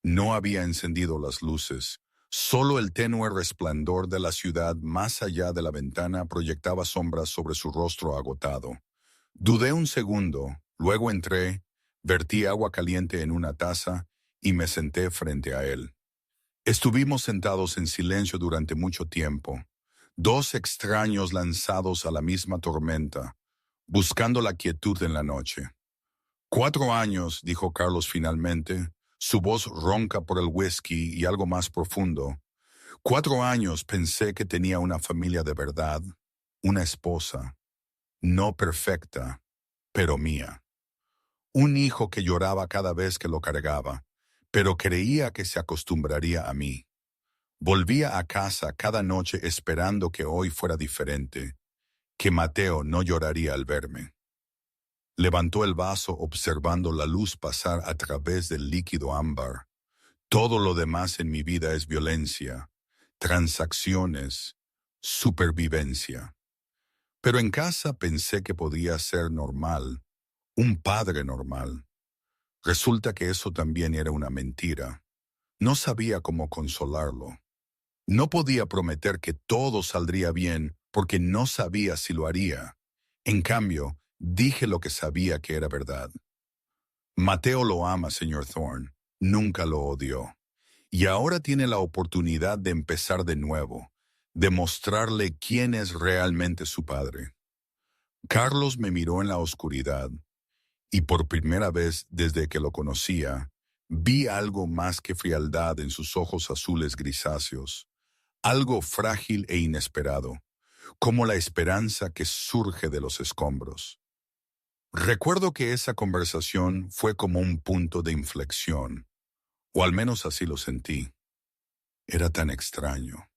A: No había encendido las luces, solo el tenue resplandor de la ciudad más allá de la ventana proyectaba sombras sobre su rostro agotado. Dudé un segundo, luego entré, vertí agua caliente en una taza y me senté frente a él. Estuvimos sentados en silencio durante mucho tiempo, dos extraños lanzados a la misma tormenta, buscando la quietud en la noche. 4 años, dijo Carlos finalmente, su voz ronca por el whisky y algo más profundo. 4 años pensé que tenía una familia de verdad, una esposa, no perfecta, pero mía. Un hijo que lloraba cada vez que lo cargaba, pero creía que se acostumbraría a mí. Volvía a casa cada noche esperando que hoy fuera diferente, que Mateo no lloraría al verme. Levantó el vaso observando la luz pasar a través del líquido ámbar. Todo lo demás en mi vida es violencia, transacciones, supervivencia. Pero en casa pensé que podía ser normal, un padre normal. Resulta que eso también era una mentira. No sabía cómo consolarlo. No podía prometer que todo saldría bien porque no sabía si lo haría. En cambio, dije lo que sabía que era verdad. Mateo lo ama, señor Thorne. Nunca lo odió. Y ahora tiene la oportunidad de empezar de nuevo, de mostrarle quién es realmente su padre. Carlos me miró en la oscuridad, y por primera vez desde que lo conocía, vi algo más que frialdad en sus ojos azules grisáceos, algo frágil e inesperado, como la esperanza que surge de los escombros. Recuerdo que esa conversación fue como un punto de inflexión, o al menos así lo sentí. Era tan extraño.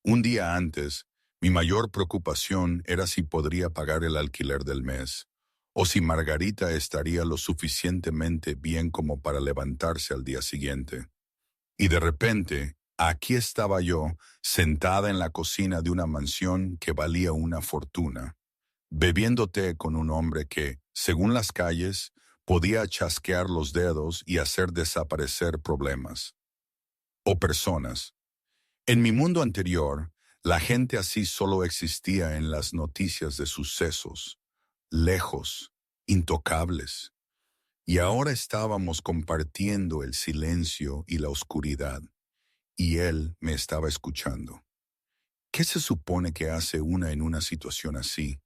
A: Un día antes, mi mayor preocupación era si podría pagar el alquiler del mes, o si Margarita estaría lo suficientemente bien como para levantarse al día siguiente. Y de repente, aquí estaba yo, sentada en la cocina de una mansión que valía una fortuna, bebiendo té con un hombre que, según las calles, podía chasquear los dedos y hacer desaparecer problemas. O personas. En mi mundo anterior, la gente así solo existía en las noticias de sucesos, lejos, intocables. Y ahora estábamos compartiendo el silencio y la oscuridad, y él me estaba escuchando. ¿Qué se supone que hace una en una situación así?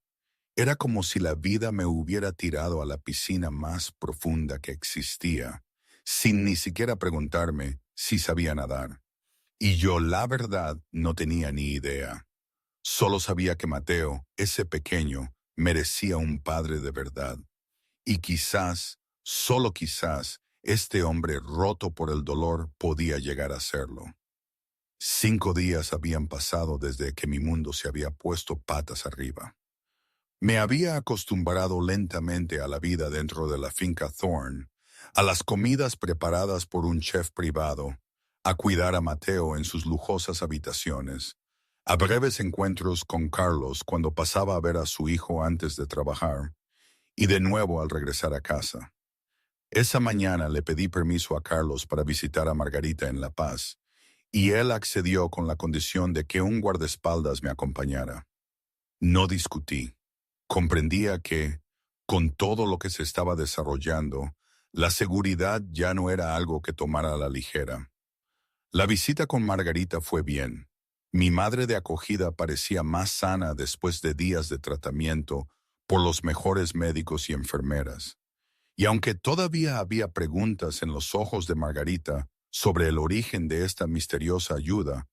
A: Era como si la vida me hubiera tirado a la piscina más profunda que existía, sin ni siquiera preguntarme si sabía nadar. Y yo, la verdad, no tenía ni idea. Solo sabía que Mateo, ese pequeño, merecía un padre de verdad. Y quizás, solo quizás, este hombre roto por el dolor podía llegar a serlo. 5 días habían pasado desde que mi mundo se había puesto patas arriba. Me había acostumbrado lentamente a la vida dentro de la finca Thorne, a las comidas preparadas por un chef privado, a cuidar a Mateo en sus lujosas habitaciones, a breves encuentros con Carlos cuando pasaba a ver a su hijo antes de trabajar, y de nuevo al regresar a casa. Esa mañana le pedí permiso a Carlos para visitar a Margarita en La Paz, y él accedió con la condición de que un guardaespaldas me acompañara. No discutí. Comprendía que, Con todo lo que se estaba desarrollando, la seguridad ya no era algo que tomara a la ligera. La visita con Margarita fue bien. Mi madre de acogida parecía más sana después de días de tratamiento por los mejores médicos y enfermeras. Y aunque todavía había preguntas en los ojos de Margarita sobre el origen de esta misteriosa ayuda,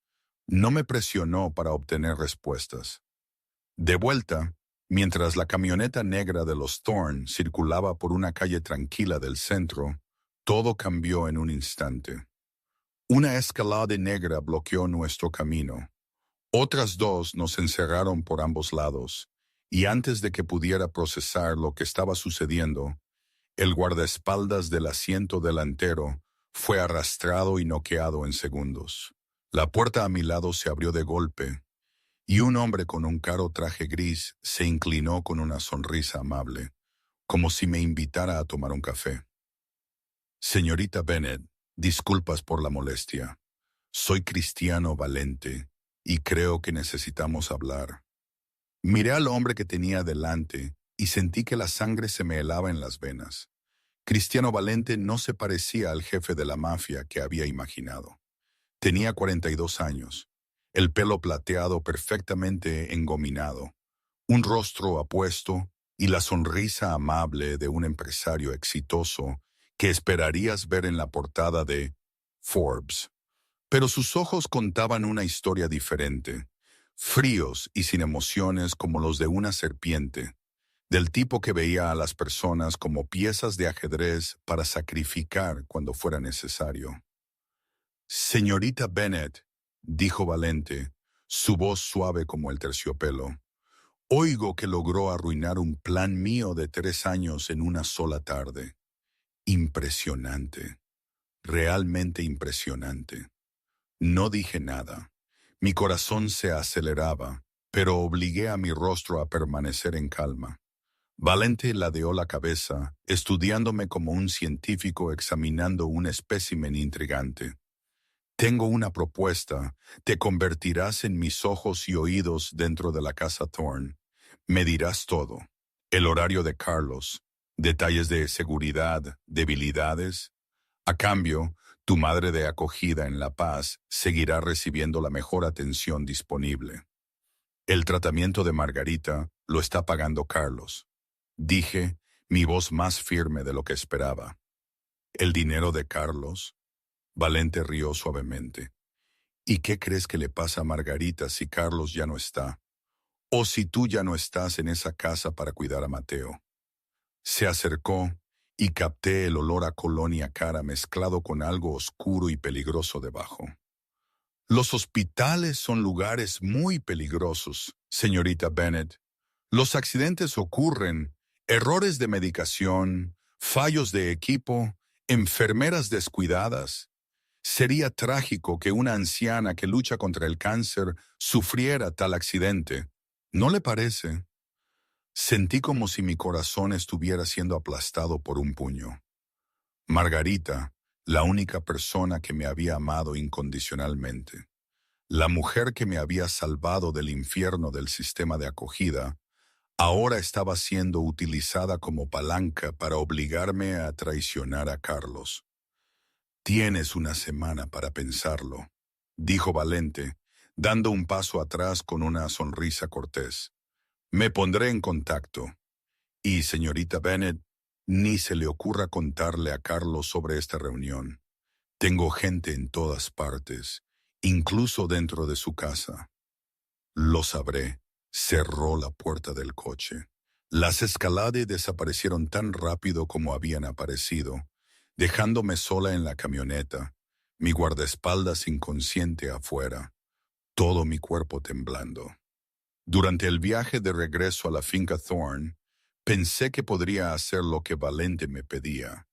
A: no me presionó para obtener respuestas. De vuelta, mientras la camioneta negra de los Thorne circulaba por una calle tranquila del centro, todo cambió en un instante. Una escalade negra bloqueó nuestro camino. Otras dos nos encerraron por ambos lados, y antes de que pudiera procesar lo que estaba sucediendo, el guardaespaldas del asiento delantero fue arrastrado y noqueado en segundos. La puerta a mi lado se abrió de golpe, y un hombre con un caro traje gris se inclinó con una sonrisa amable, como si me invitara a tomar un café. Señorita Bennet, disculpas por la molestia. Soy Cristiano Valente, y creo que necesitamos hablar. Miré al hombre que tenía delante y sentí que la sangre se me helaba en las venas. Cristiano Valente no se parecía al jefe de la mafia que había imaginado. Tenía 42 años, el pelo plateado perfectamente engominado, un rostro apuesto y la sonrisa amable de un empresario exitoso que esperarías ver en la portada de Forbes. Pero sus ojos contaban una historia diferente, fríos y sin emociones como los de una serpiente, del tipo que veía a las personas como piezas de ajedrez para sacrificar cuando fuera necesario. Señorita Bennet, dijo Valente, su voz suave como el terciopelo, oigo que logró arruinar un plan mío de 3 años en una sola tarde. Impresionante, realmente impresionante. No dije nada. Mi corazón se aceleraba, pero obligué a mi rostro a permanecer en calma. Valente ladeó la cabeza, estudiándome como un científico examinando un espécimen intrigante. Tengo una propuesta. Te convertirás en mis ojos y oídos dentro de la casa Thorne. Me dirás todo. El horario de Carlos, detalles de seguridad, debilidades. A cambio, tu madre de acogida en La Paz seguirá recibiendo la mejor atención disponible. El tratamiento de Margarita lo está pagando Carlos. Dije, mi voz más firme de lo que esperaba. ¿El dinero de Carlos? Valente rió suavemente. ¿Y qué crees que le pasa a Margarita si Carlos ya no está? ¿O si tú ya no estás en esa casa para cuidar a Mateo? Se acercó y capté el olor a colonia cara mezclado con algo oscuro y peligroso debajo. Los hospitales son lugares muy peligrosos, señorita Bennet. Los accidentes ocurren, errores de medicación, fallos de equipo, enfermeras descuidadas. Sería trágico que una anciana que lucha contra el cáncer sufriera tal accidente. ¿No le parece? Sentí como si mi corazón estuviera siendo aplastado por un puño. Margarita, la única persona que me había amado incondicionalmente, la mujer que me había salvado del infierno del sistema de acogida, ahora estaba siendo utilizada como palanca para obligarme a traicionar a Carlos. Tienes una semana para pensarlo, dijo Valente, dando un paso atrás con una sonrisa cortés. Me pondré en contacto. Y, señorita Bennet, ni se le ocurra contarle a Carlos sobre esta reunión. Tengo gente en todas partes, incluso dentro de su casa. Lo sabré. Cerró la puerta del coche. Las escaladas desaparecieron tan rápido como habían aparecido, dejándome sola en la camioneta, mi guardaespaldas inconsciente afuera, todo mi cuerpo temblando. Durante el viaje de regreso a la finca Thorne, pensé que podría hacer lo que Valente me pedía,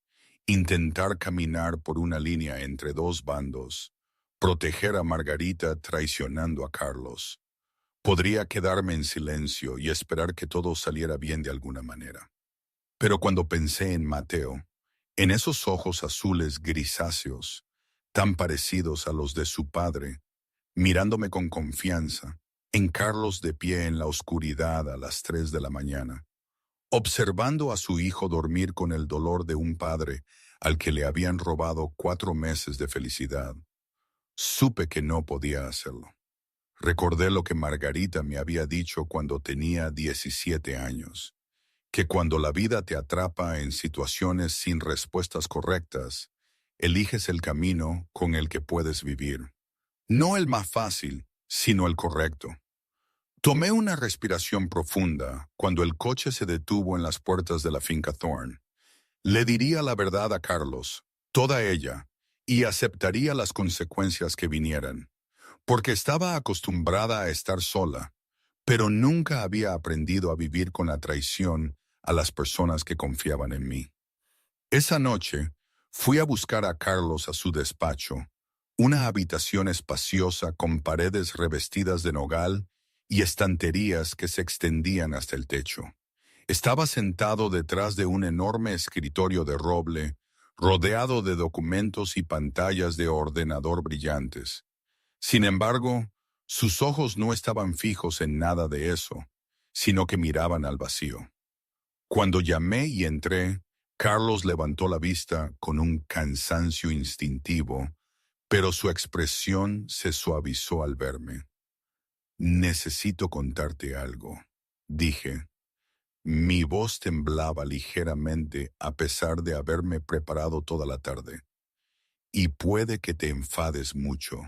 A: intentar caminar por una línea entre dos bandos, proteger a Margarita traicionando a Carlos. Podría quedarme en silencio y esperar que todo saliera bien de alguna manera. Pero cuando pensé en Mateo, en esos ojos azules grisáceos, tan parecidos a los de su padre, mirándome con confianza, en Carlos de pie en la oscuridad a las 3 de la mañana, observando a su hijo dormir con el dolor de un padre al que le habían robado 4 meses de felicidad. Supe que no podía hacerlo. Recordé lo que Margarita me había dicho cuando tenía 17 años, que cuando la vida te atrapa en situaciones sin respuestas correctas, eliges el camino con el que puedes vivir. No el más fácil, sino el correcto. Tomé una respiración profunda cuando el coche se detuvo en las puertas de la finca Thorn. Le diría la verdad a Carlos, toda ella, y aceptaría las consecuencias que vinieran, porque estaba acostumbrada a estar sola, pero nunca había aprendido a vivir con la traición a las personas que confiaban en mí. Esa noche, fui a buscar a Carlos a su despacho, una habitación espaciosa con paredes revestidas de nogal y estanterías que se extendían hasta el techo. Estaba sentado detrás de un enorme escritorio de roble, rodeado de documentos y pantallas de ordenador brillantes. Sin embargo, sus ojos no estaban fijos en nada de eso, sino que miraban al vacío. Cuando llamé y entré, Carlos levantó la vista con un cansancio instintivo, pero su expresión se suavizó al verme. Necesito contarte algo, dije. Mi voz temblaba ligeramente a pesar de haberme preparado toda la tarde. Y puede que te enfades mucho.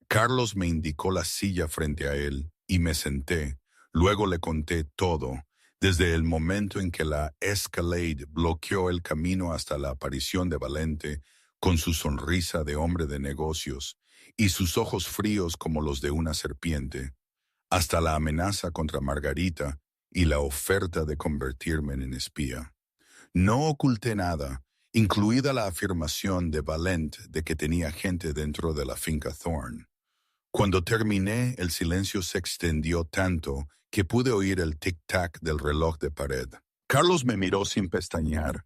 A: Carlos me indicó la silla frente a él y me senté. Luego le conté todo, desde el momento en que la Escalade bloqueó el camino hasta la aparición de Valente, con su sonrisa de hombre de negocios y sus ojos fríos como los de una serpiente, hasta la amenaza contra Margarita y la oferta de convertirme en espía. No oculté nada, incluida la afirmación de Valent de que tenía gente dentro de la finca Thorn. Cuando terminé, el silencio se extendió tanto que pude oír el tic-tac del reloj de pared. Carlos me miró sin pestañear,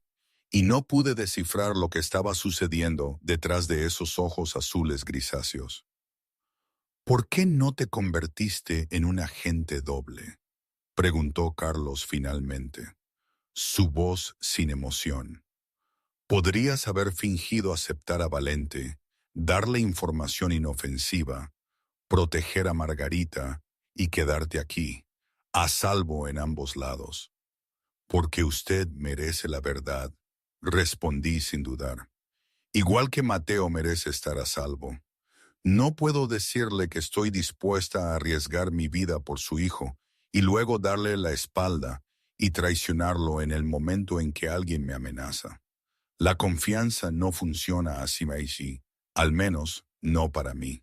A: y no pude descifrar lo que estaba sucediendo detrás de esos ojos azules grisáceos. ¿Por qué no te convertiste en un agente doble?, preguntó Carlos finalmente, su voz sin emoción. Podrías haber fingido aceptar a Valente, darle información inofensiva, proteger a Margarita y quedarte aquí, a salvo en ambos lados. Porque usted merece la verdad, respondí sin dudar. Igual que Mateo merece estar a salvo. No puedo decirle que estoy dispuesta a arriesgar mi vida por su hijo y luego darle la espalda y traicionarlo en el momento en que alguien me amenaza. La confianza no funciona así, Maisy, al menos no para mí.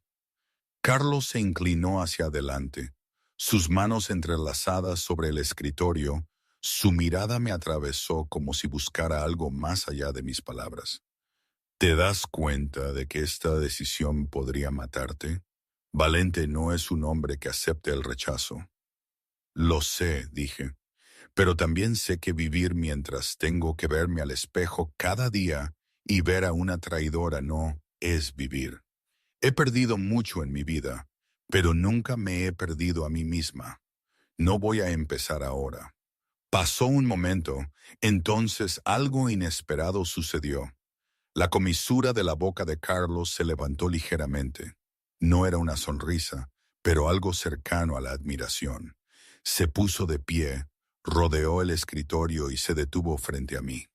A: Carlos se inclinó hacia adelante, sus manos entrelazadas sobre el escritorio. Su mirada me atravesó como si buscara algo más allá de mis palabras. ¿Te das cuenta de que esta decisión podría matarte? Valente no es un hombre que acepte el rechazo. Lo sé, dije, pero también sé que vivir mientras tengo que verme al espejo cada día y ver a una traidora no es vivir. He perdido mucho en mi vida, pero nunca me he perdido a mí misma. No voy a empezar ahora. Pasó un momento, entonces algo inesperado sucedió. La comisura de la boca de Carlos se levantó ligeramente. No era una sonrisa, pero algo cercano a la admiración. Se puso de pie, rodeó el escritorio y se detuvo frente a mí.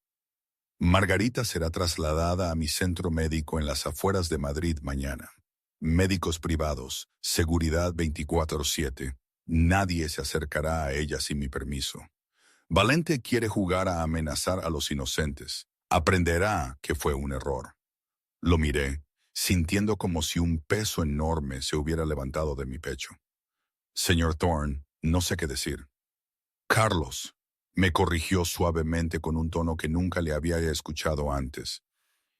A: Margarita será trasladada a mi centro médico en las afueras de Madrid mañana. Médicos privados, seguridad 24/7. Nadie se acercará a ella sin mi permiso. Valente quiere jugar a amenazar a los inocentes. Aprenderá que fue un error. Lo miré, sintiendo como si un peso enorme se hubiera levantado de mi pecho. Señor Thorn, no sé qué decir. Carlos, me corrigió suavemente con un tono que nunca le había escuchado antes.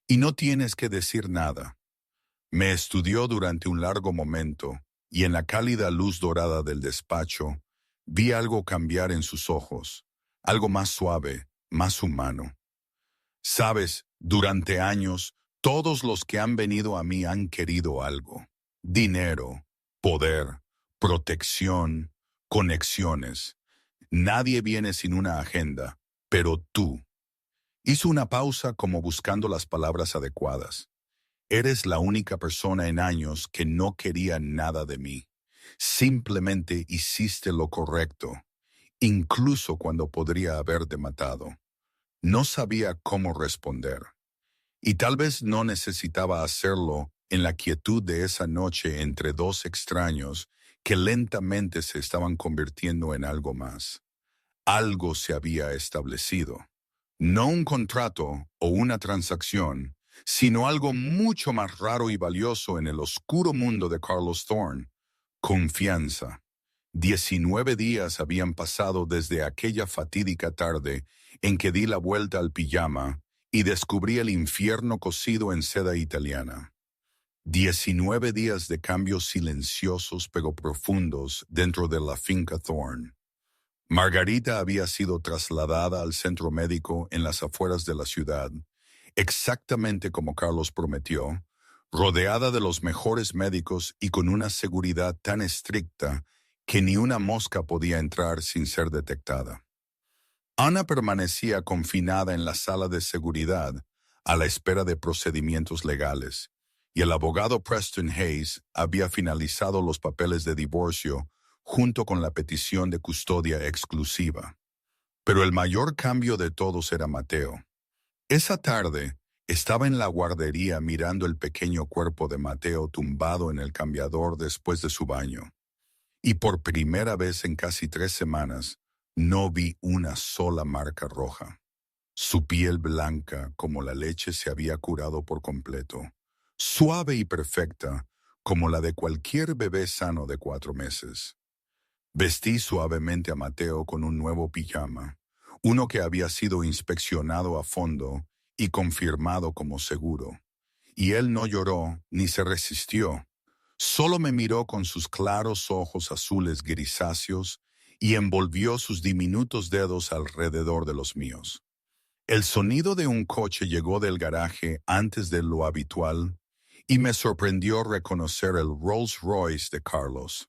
A: Y no tienes que decir nada. Me estudió durante un largo momento, y en la cálida luz dorada del despacho, vi algo cambiar en sus ojos, algo más suave, más humano. Sabes, durante años, todos los que han venido a mí han querido algo. Dinero, poder, protección, conexiones. Nadie viene sin una agenda, pero tú. Hizo una pausa como buscando las palabras adecuadas. Eres la única persona en años que no quería nada de mí. Simplemente hiciste lo correcto, incluso cuando podría haberte matado. No sabía cómo responder. Y tal vez no necesitaba hacerlo en la quietud de esa noche entre dos extraños que lentamente se estaban convirtiendo en algo más. Algo se había establecido. No un contrato o una transacción, sino algo mucho más raro y valioso en el oscuro mundo de Carlos Thorne: confianza. 19 días habían pasado desde aquella fatídica tarde en que di la vuelta al pijama y descubrí el infierno cocido en seda italiana. 19 días de cambios silenciosos pero profundos dentro de la finca Thorne. Margarita había sido trasladada al centro médico en las afueras de la ciudad, exactamente como Carlos prometió, rodeada de los mejores médicos y con una seguridad tan estricta que ni una mosca podía entrar sin ser detectada. Ana permanecía confinada en la sala de seguridad a la espera de procedimientos legales, y el abogado Preston Hayes había finalizado los papeles de divorcio junto con la petición de custodia exclusiva. Pero el mayor cambio de todos era Mateo. Esa tarde estaba en la guardería mirando el pequeño cuerpo de Mateo tumbado en el cambiador después de su baño. Y por primera vez en casi 3 semanas, no vi una sola marca roja. Su piel blanca como la leche se había curado por completo, suave y perfecta como la de cualquier bebé sano de 4 meses. Vestí suavemente a Mateo con un nuevo pijama, uno que había sido inspeccionado a fondo y confirmado como seguro. Y él no lloró ni se resistió. Solo me miró con sus claros ojos azules grisáceos y envolvió sus diminutos dedos alrededor de los míos. El sonido de un coche llegó del garaje antes de lo habitual y me sorprendió reconocer el Rolls Royce de Carlos.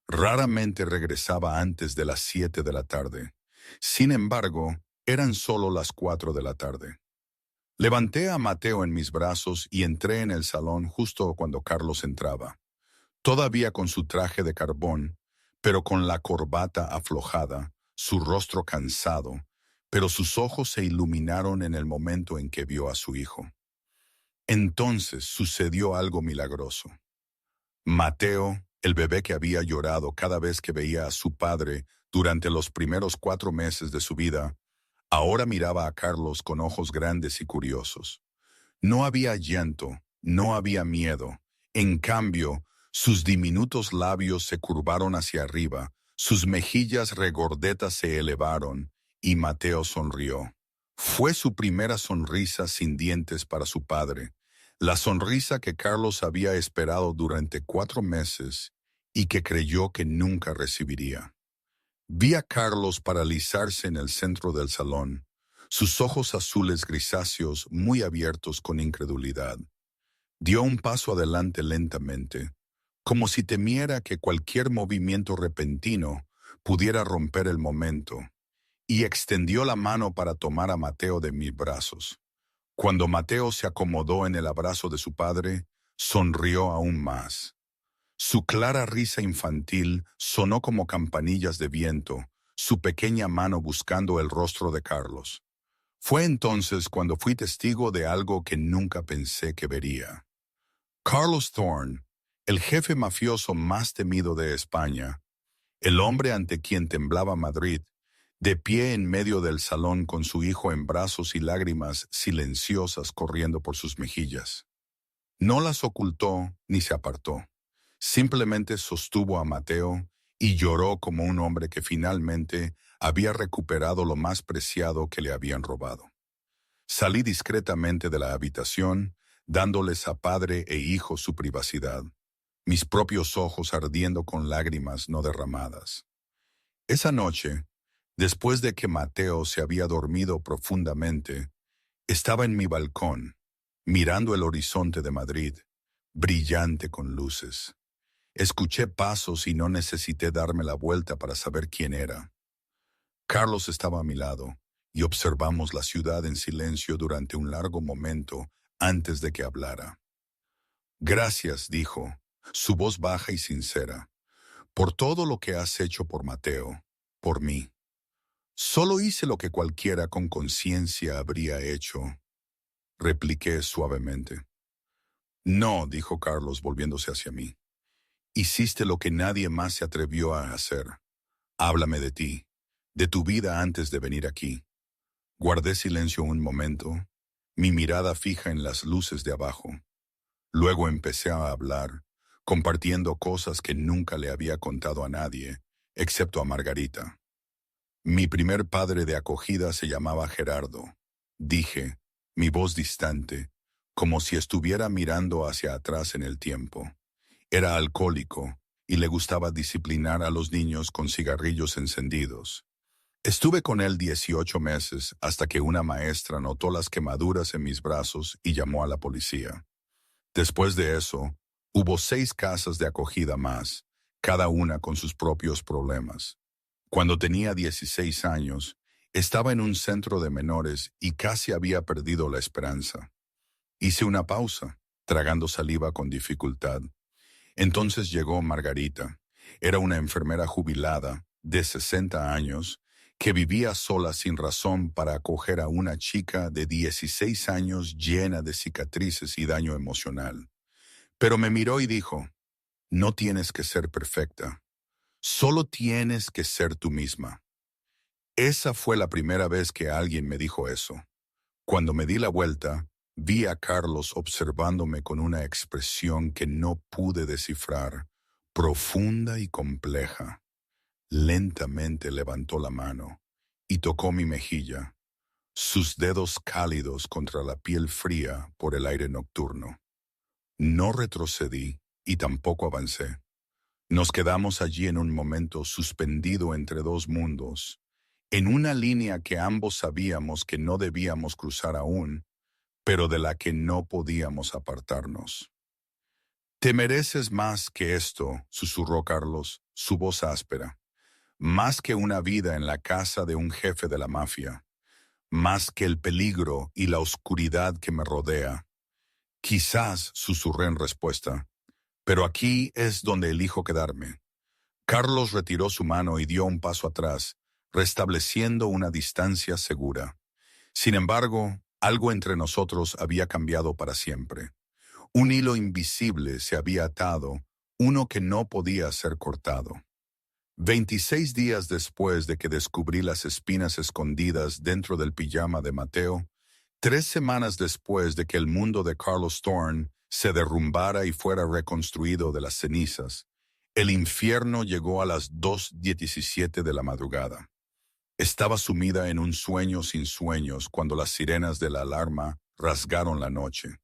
A: Raramente regresaba antes de las 7 de la tarde. Sin embargo, eran solo las 4 de la tarde. Levanté a Mateo en mis brazos y entré en el salón justo cuando Carlos entraba. Todavía con su traje de carbón, pero con la corbata aflojada, su rostro cansado, pero sus ojos se iluminaron en el momento en que vio a su hijo. Entonces sucedió algo milagroso. Mateo, el bebé que había llorado cada vez que veía a su padre durante los primeros 4 meses de su vida, ahora miraba a Carlos con ojos grandes y curiosos. No había llanto, no había miedo. En cambio, sus diminutos labios se curvaron hacia arriba, sus mejillas regordetas se elevaron, y Mateo sonrió. Fue su primera sonrisa sin dientes para su padre, la sonrisa que Carlos había esperado durante 4 meses y que creyó que nunca recibiría. Vi a Carlos paralizarse en el centro del salón, sus ojos azules grisáceos muy abiertos con incredulidad. Dio un paso adelante lentamente, como si temiera que cualquier movimiento repentino pudiera romper el momento, y extendió la mano para tomar a Mateo de mis brazos. Cuando Mateo se acomodó en el abrazo de su padre, sonrió aún más. Su clara risa infantil sonó como campanillas de viento, su pequeña mano buscando el rostro de Carlos. Fue entonces cuando fui testigo de algo que nunca pensé que vería. Carlos Thorne, el jefe mafioso más temido de España, el hombre ante quien temblaba Madrid, de pie en medio del salón con su hijo en brazos y lágrimas silenciosas corriendo por sus mejillas. No las ocultó ni se apartó. Simplemente sostuvo a Mateo y lloró como un hombre que finalmente había recuperado lo más preciado que le habían robado. Salí discretamente de la habitación, dándoles a padre e hijo su privacidad, mis propios ojos ardiendo con lágrimas no derramadas. Esa noche, después de que Mateo se había dormido profundamente, estaba en mi balcón, mirando el horizonte de Madrid, brillante con luces. Escuché pasos y no necesité darme la vuelta para saber quién era. Carlos estaba a mi lado y observamos la ciudad en silencio durante un largo momento antes de que hablara. Gracias, dijo, su voz baja y sincera, por todo lo que has hecho por Mateo, por mí. Solo hice lo que cualquiera con conciencia habría hecho, repliqué suavemente. No, dijo Carlos volviéndose hacia mí. Hiciste lo que nadie más se atrevió a hacer. Háblame de ti, de tu vida antes de venir aquí. Guardé silencio un momento, mi mirada fija en las luces de abajo. Luego empecé a hablar, compartiendo cosas que nunca le había contado a nadie, excepto a Margarita. Mi primer padre de acogida se llamaba Gerardo. Dije, mi voz distante, como si estuviera mirando hacia atrás en el tiempo. Era alcohólico y le gustaba disciplinar a los niños con cigarrillos encendidos. Estuve con él 18 meses hasta que una maestra notó las quemaduras en mis brazos y llamó a la policía. Después de eso, hubo 6 casas de acogida más, cada una con sus propios problemas. Cuando tenía 16 años, estaba en un centro de menores y casi había perdido la esperanza. Hice una pausa, tragando saliva con dificultad. Entonces llegó Margarita. Era una enfermera jubilada, de 60 años, que vivía sola sin razón para acoger a una chica de 16 años llena de cicatrices y daño emocional. Pero me miró y dijo, no tienes que ser perfecta, solo tienes que ser tú misma. Esa fue la primera vez que alguien me dijo eso. Cuando me di la vuelta, vi a Carlos observándome con una expresión que no pude descifrar, profunda y compleja. Lentamente levantó la mano y tocó mi mejilla, sus dedos cálidos contra la piel fría por el aire nocturno. No retrocedí y tampoco avancé. Nos quedamos allí en un momento suspendido entre dos mundos, en una línea que ambos sabíamos que no debíamos cruzar aún, pero de la que no podíamos apartarnos. Te mereces más que esto, susurró Carlos, su voz áspera. Más que una vida en la casa de un jefe de la mafia. Más que el peligro y la oscuridad que me rodea. Quizás, susurré en respuesta, pero aquí es donde elijo quedarme. Carlos retiró su mano y dio un paso atrás, restableciendo una distancia segura. Sin embargo, algo entre nosotros había cambiado para siempre. Un hilo invisible se había atado, uno que no podía ser cortado. 26 días después de que descubrí las espinas escondidas dentro del pijama de Mateo, 3 semanas después de que el mundo de Carlos Thorne se derrumbara y fuera reconstruido de las cenizas, el infierno llegó a las 2:17 de la madrugada. Estaba sumida en un sueño sin sueños cuando las sirenas de la alarma rasgaron la noche,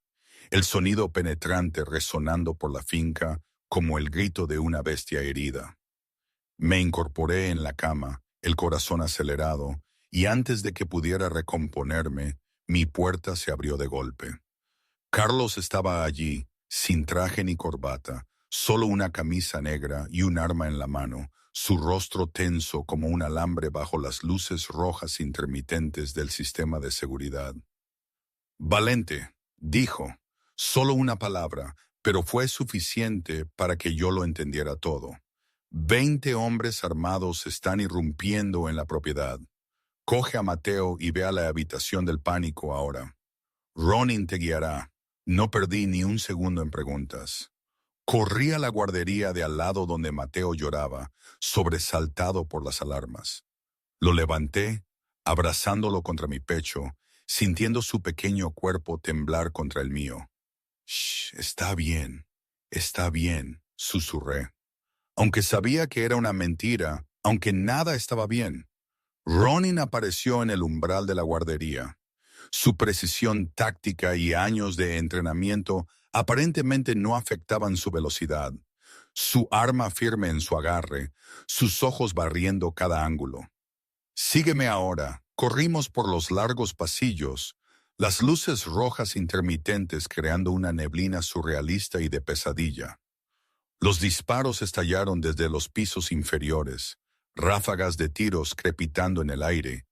A: el sonido penetrante resonando por la finca como el grito de una bestia herida. Me incorporé en la cama, el corazón acelerado, y antes de que pudiera recomponerme, mi puerta se abrió de golpe. Carlos estaba allí, sin traje ni corbata, solo una camisa negra y un arma en la mano, su rostro tenso como un alambre bajo las luces rojas intermitentes del sistema de seguridad. Valente, dijo, solo una palabra, pero fue suficiente para que yo lo entendiera todo. 20 hombres armados están irrumpiendo en la propiedad. Coge a Mateo y ve a la habitación del pánico ahora. Ronin te guiará. No perdí ni un segundo en preguntas. Corrí a la guardería de al lado donde Mateo lloraba, sobresaltado por las alarmas. Lo levanté, abrazándolo contra mi pecho, sintiendo su pequeño cuerpo temblar contra el mío. «Shh, está bien», susurré. Aunque sabía que era una mentira, aunque nada estaba bien. Ronin apareció en el umbral de la guardería. Su precisión táctica y años de entrenamiento aparentemente no afectaban su velocidad. Su arma firme en su agarre, sus ojos barriendo cada ángulo. «Sígueme ahora». Corrimos por los largos pasillos, las luces rojas intermitentes creando una neblina surrealista y de pesadilla. Los disparos estallaron desde los pisos inferiores, ráfagas de tiros crepitando en el aire,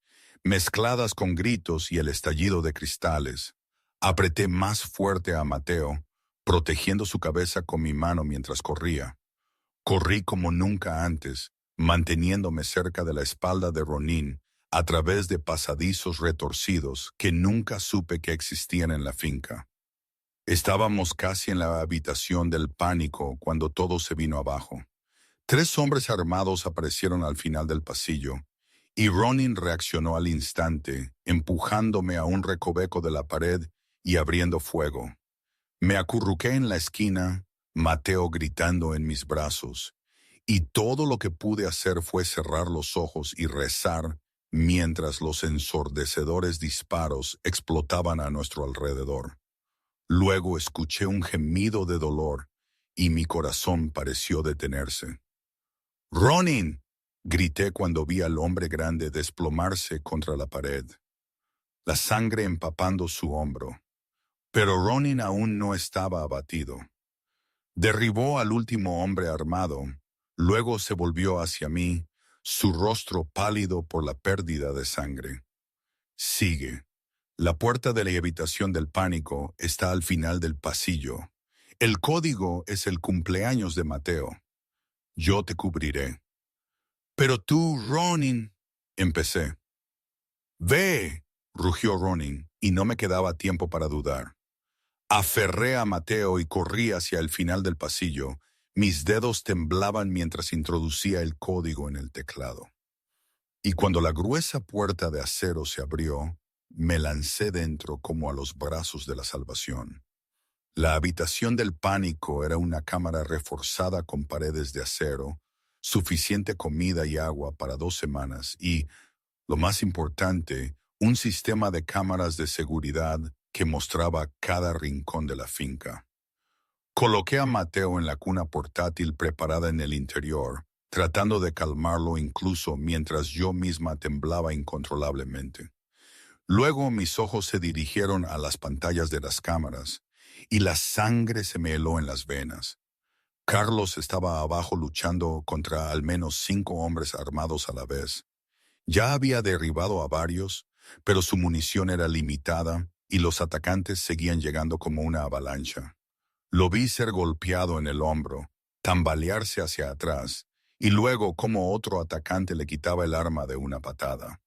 A: mezcladas con gritos y el estallido de cristales. Apreté más fuerte a Mateo, protegiendo su cabeza con mi mano mientras corría. Corrí como nunca antes, manteniéndome cerca de la espalda de Ronin, a través de pasadizos retorcidos que nunca supe que existían en la finca. Estábamos casi en la habitación del pánico cuando todo se vino abajo. 3 hombres armados aparecieron al final del pasillo, y Ronin reaccionó al instante, empujándome a un recoveco de la pared y abriendo fuego. Me acurruqué en la esquina, Mateo gritando en mis brazos, y todo lo que pude hacer fue cerrar los ojos y rezar mientras los ensordecedores disparos explotaban a nuestro alrededor. Luego escuché un gemido de dolor y mi corazón pareció detenerse. «¡Ronin!», grité cuando vi al hombre grande desplomarse contra la pared, la sangre empapando su hombro. Pero Ronin aún no estaba abatido. Derribó al último hombre armado, luego se volvió hacia mí, su rostro pálido por la pérdida de sangre. «Sigue. La puerta de la habitación del pánico está al final del pasillo. El código es el cumpleaños de Mateo. Yo te cubriré». «Pero tú, Ronin», empecé. «Ve», rugió Ronin, y no me quedaba tiempo para dudar. Aferré a Mateo y corrí hacia el final del pasillo. Mis dedos temblaban mientras introducía el código en el teclado. Y cuando la gruesa puerta de acero se abrió, me lancé dentro como a los brazos de la salvación. La habitación del pánico era una cámara reforzada con paredes de acero, suficiente comida y agua para 2 semanas y, lo más importante, un sistema de cámaras de seguridad que mostraba cada rincón de la finca. Coloqué a Mateo en la cuna portátil preparada en el interior, tratando de calmarlo incluso mientras yo misma temblaba incontrolablemente. Luego mis ojos se dirigieron a las pantallas de las cámaras, y la sangre se me heló en las venas. Carlos estaba abajo luchando contra al menos 5 hombres armados a la vez. Ya había derribado a varios, pero su munición era limitada y los atacantes seguían llegando como una avalancha. Lo vi ser golpeado en el hombro, tambalearse hacia atrás, y luego como otro atacante le quitaba el arma de una patada.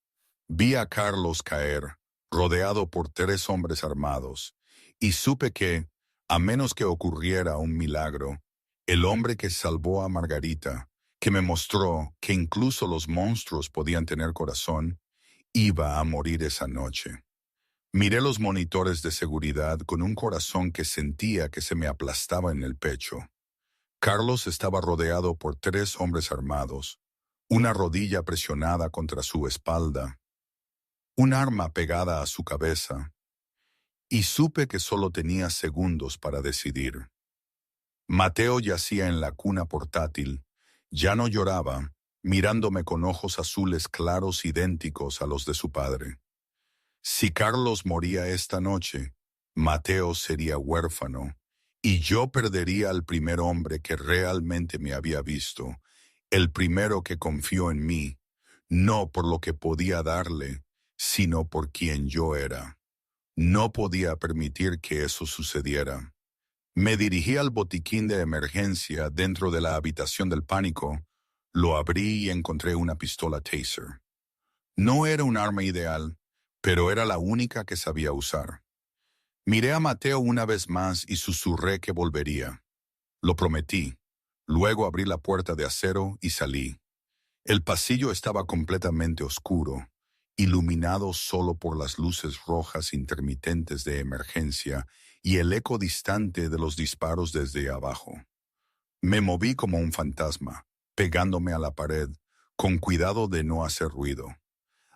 A: Vi a Carlos caer, rodeado por 3 hombres armados, y supe que, a menos que ocurriera un milagro, el hombre que salvó a Margarita, que me mostró que incluso los monstruos podían tener corazón, iba a morir esa noche. Miré los monitores de seguridad con un corazón que sentía que se me aplastaba en el pecho. Carlos estaba rodeado por 3 hombres armados, una rodilla presionada contra su espalda, un arma pegada a su cabeza, y supe que solo tenía segundos para decidir. Mateo yacía en la cuna portátil, ya no lloraba, mirándome con ojos azules claros idénticos a los de su padre. Si Carlos moría esta noche, Mateo sería huérfano, y yo perdería al primer hombre que realmente me había visto, el primero que confió en mí, no por lo que podía darle, sino por quien yo era. No podía permitir que eso sucediera. Me dirigí al botiquín de emergencia dentro de la habitación del pánico, lo abrí y encontré una pistola Taser. No era un arma ideal, pero era la única que sabía usar. Miré a Mateo una vez más y susurré que volvería. Lo prometí. Luego abrí la puerta de acero y salí. El pasillo estaba completamente oscuro, iluminado solo por las luces rojas intermitentes de emergencia y el eco distante de los disparos desde abajo. Me moví como un fantasma, pegándome a la pared, con cuidado de no hacer ruido.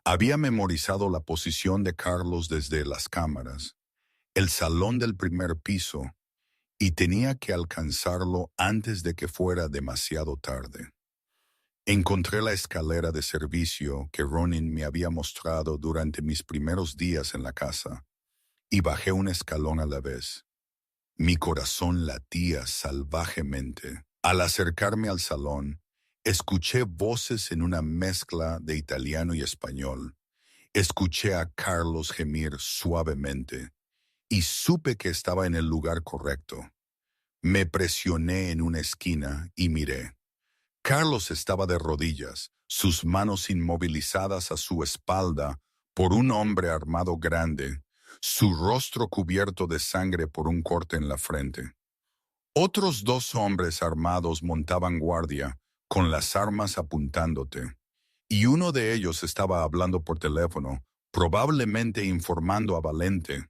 A: Había memorizado la posición de Carlos desde las cámaras, el salón del primer piso, y tenía que alcanzarlo antes de que fuera demasiado tarde. Encontré la escalera de servicio que Ronin me había mostrado durante mis primeros días en la casa, y bajé un escalón a la vez. Mi corazón latía salvajemente. Al acercarme al salón, Escuché voces en una mezcla de italiano y español. Escuché a Carlos gemir suavemente y supe que estaba en el lugar correcto. Me presioné en una esquina y miré. Carlos estaba de rodillas, sus manos inmovilizadas a su espalda por un hombre armado grande, su rostro cubierto de sangre por un corte en la frente. Otros dos hombres armados montaban guardia, con las armas apuntándote, y uno de ellos estaba hablando por teléfono, probablemente informando a Valente.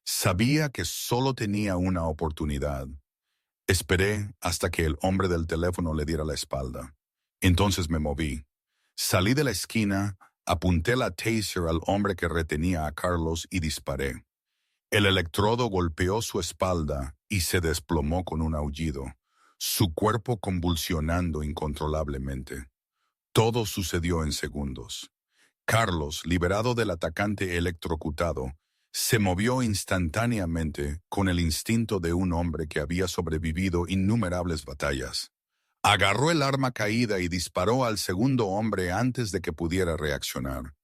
A: Sabía que solo tenía una oportunidad. Esperé hasta que el hombre del teléfono le diera la espalda. Entonces me moví. Salí de la esquina, apunté la taser al hombre que retenía a Carlos y disparé. El electrodo golpeó su espalda y se desplomó con un aullido, su cuerpo convulsionando incontrolablemente. Todo sucedió en segundos. Carlos, liberado del atacante electrocutado, se movió instantáneamente con el instinto de un hombre que había sobrevivido innumerables batallas. Agarró el arma caída y disparó al segundo hombre antes de que pudiera reaccionar.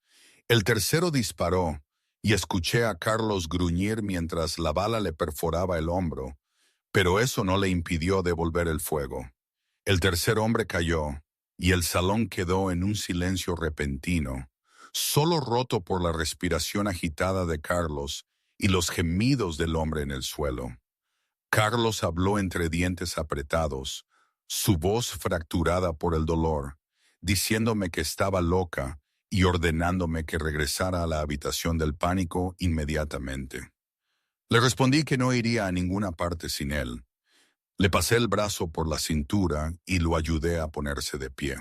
A: El tercero disparó y escuché a Carlos gruñir mientras la bala le perforaba el hombro, pero eso no le impidió devolver el fuego. El tercer hombre cayó y el salón quedó en un silencio repentino, solo roto por la respiración agitada de Carlos y los gemidos del hombre en el suelo. Carlos habló entre dientes apretados, su voz fracturada por el dolor, diciéndome que estaba loca y ordenándome que regresara a la habitación del pánico inmediatamente. Le respondí que no iría a ninguna parte sin él. Le pasé el brazo por la cintura y lo ayudé a ponerse de pie.